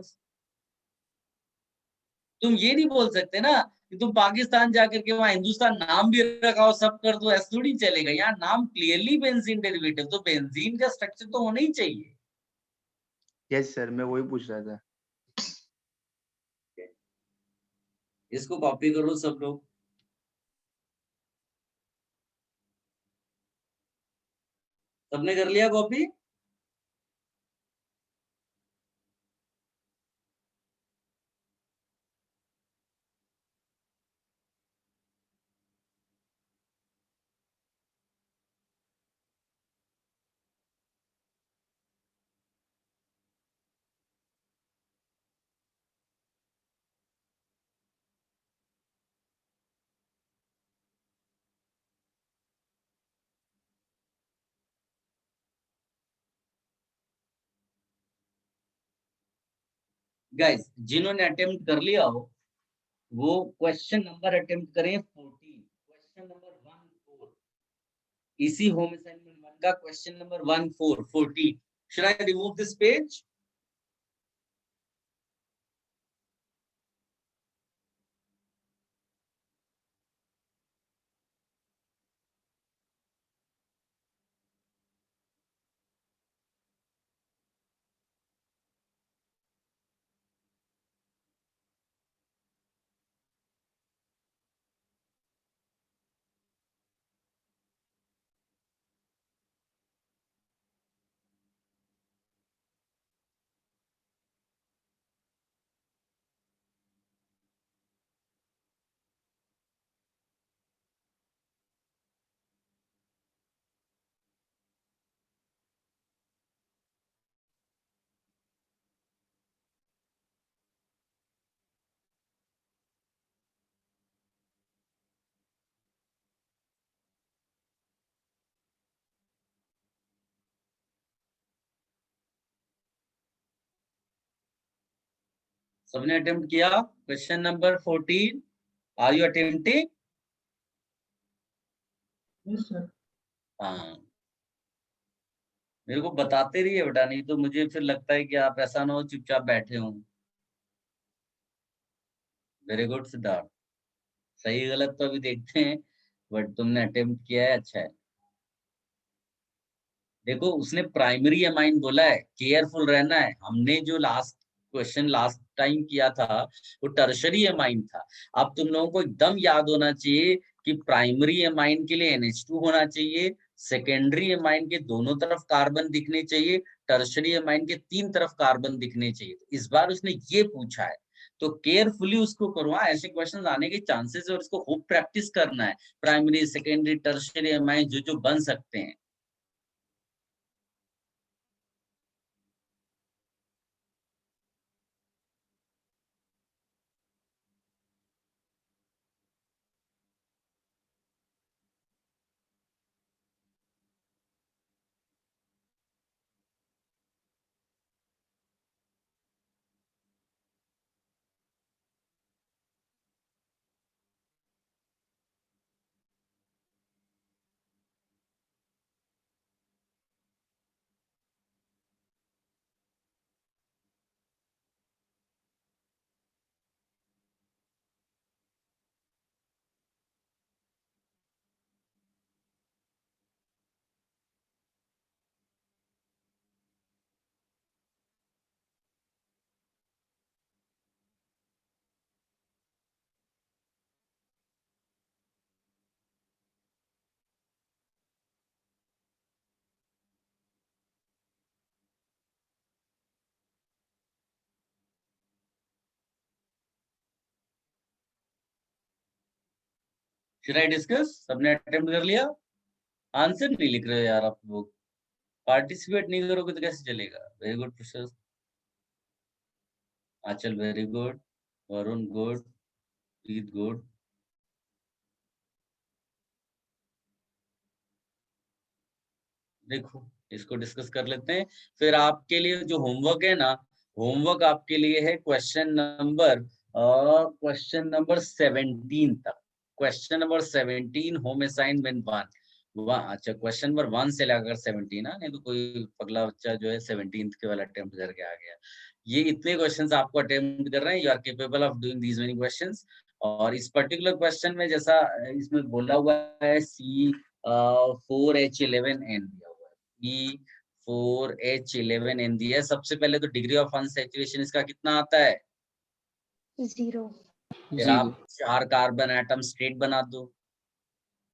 तुम ये नहीं बोल सकते ना कि तुम पाकिस्तान जाकर के वहां हिंदुस्तान नाम भी रखा हो, सब कर दो, ऐसा थोड़ी चलेगा। यहाँ नाम क्लियरली बेंजीन डेरिवेटिव, तो बेंजीन का स्ट्रक्चर तो होना ही चाहिए। यस सर मैं वही पूछ रहा था। इसको कॉपी करो सब लोग। सबने कर लिया कॉपी? गाइस जिन्होंने अटेम्प्ट कर लिया हो वो क्वेश्चन नंबर अटेम्प्ट करें 14, क्वेश्चन नंबर 14, इसी होम असाइनमेंट 1 का question number 14। Should I remove this page? सबने अटेम्प्ट किया question number 14? Are you attempting? Yes, sir. हाँ, मेरे को बताते रहिए बेटा, नहीं तो मुझे फिर लगता है कि आप ऐसा ना हो चुपचाप बैठे हो। वेरी गुड सिद्धार्थ, सही गलत तो अभी देखते हैं। बट तुमने अटेम्प्ट किया है, अच्छा है। देखो उसने प्राइमरी अमाइन बोला है, केयरफुल रहना है। हमने जो क्वेश्चन लास्ट टाइम किया था वो टर्शरी अमाइन था। अब तुम लोगों को एकदम याद होना चाहिए कि प्राइमरी अमाइन के लिए NH2 होना चाहिए, सेकेंडरी अमाइन के दोनों तरफ कार्बन दिखने चाहिए, टर्शरी अमाइन के 3 तरफ कार्बन दिखने चाहिए। इस बार उसने ये पूछा है तो केयरफुली उसको करो। ऐसे क्वेश्चन आने के चांसेस है और इसको खूब प्रैक्टिस करना है। प्राइमरी, सेकेंडरी, टर्शरी अमाइन जो बन सकते हैं। Should I discuss? सबने अटेम्प्ट कर लिया? आंसर नहीं लिख रहे हो यार आप लोग, पार्टिसिपेट नहीं करोगे तो कैसे चलेगा? वेरी गुड प्रोसेस, आंचल वेरी गुड, वरुण गुड, प्रीत गुड। देखो इसको डिस्कस कर लेते हैं। फिर आपके लिए जो होमवर्क है ना, होमवर्क आपके लिए है क्वेश्चन नंबर 17 तक। Question number 17 home assignment 1। अच्छा क्वेश्चन नंबर 1 से लेकर 17 ना, नहीं तो कोई पगला बच्चा जो है 17th के वाला अटेम्प्ट करके आ गया। ये इतने क्वेश्चंस आपको अटेम्प्ट कर रहे हैं, you are capable of doing these many questions. और इस पर्टिकुलर क्वेश्चन में जैसा इसमें बोला हुआ है C4H11N दिया हुआ है, C4H11N दिया है। सबसे पहले तो डिग्री ऑफ अनसैचुरेशन इसका कितना आता है? 0। फिर आप 4 कार्बन एटम स्ट्रेट बना दो।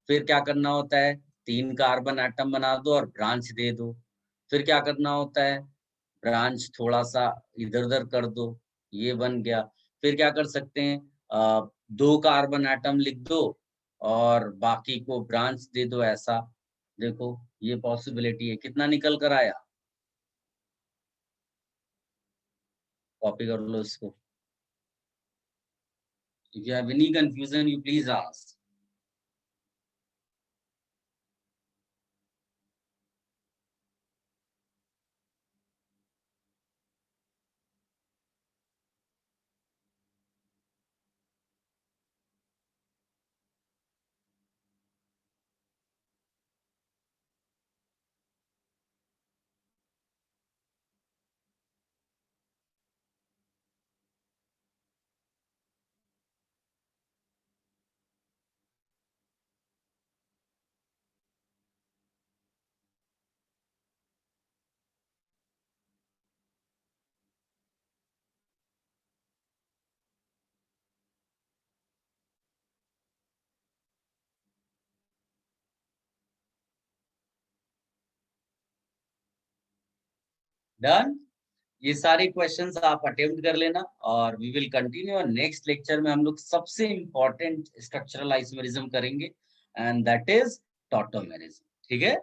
फिर क्या करना होता है? 3 कार्बन एटम बना दो और ब्रांच दे दो। फिर क्या करना होता है? ब्रांच थोड़ा सा इधर उधर कर दो, ये बन गया। फिर क्या कर सकते हैं? 2 कार्बन एटम लिख दो और बाकी को ब्रांच दे दो, ऐसा। देखो ये पॉसिबिलिटी है। कितना निकल कर आया? कॉपी कर लो इसको। If you have any confusion, you please ask. Done. ये सारे क्वेश्चंस आप अटेम्प्ट कर लेना और वी विल कंटिन्यू। और नेक्स्ट लेक्चर में हम लोग सबसे इंपॉर्टेंट स्ट्रक्चरल आइसोमेरिज्म करेंगे एंड दैट इज टॉटोमेरिज्म। ठीक है।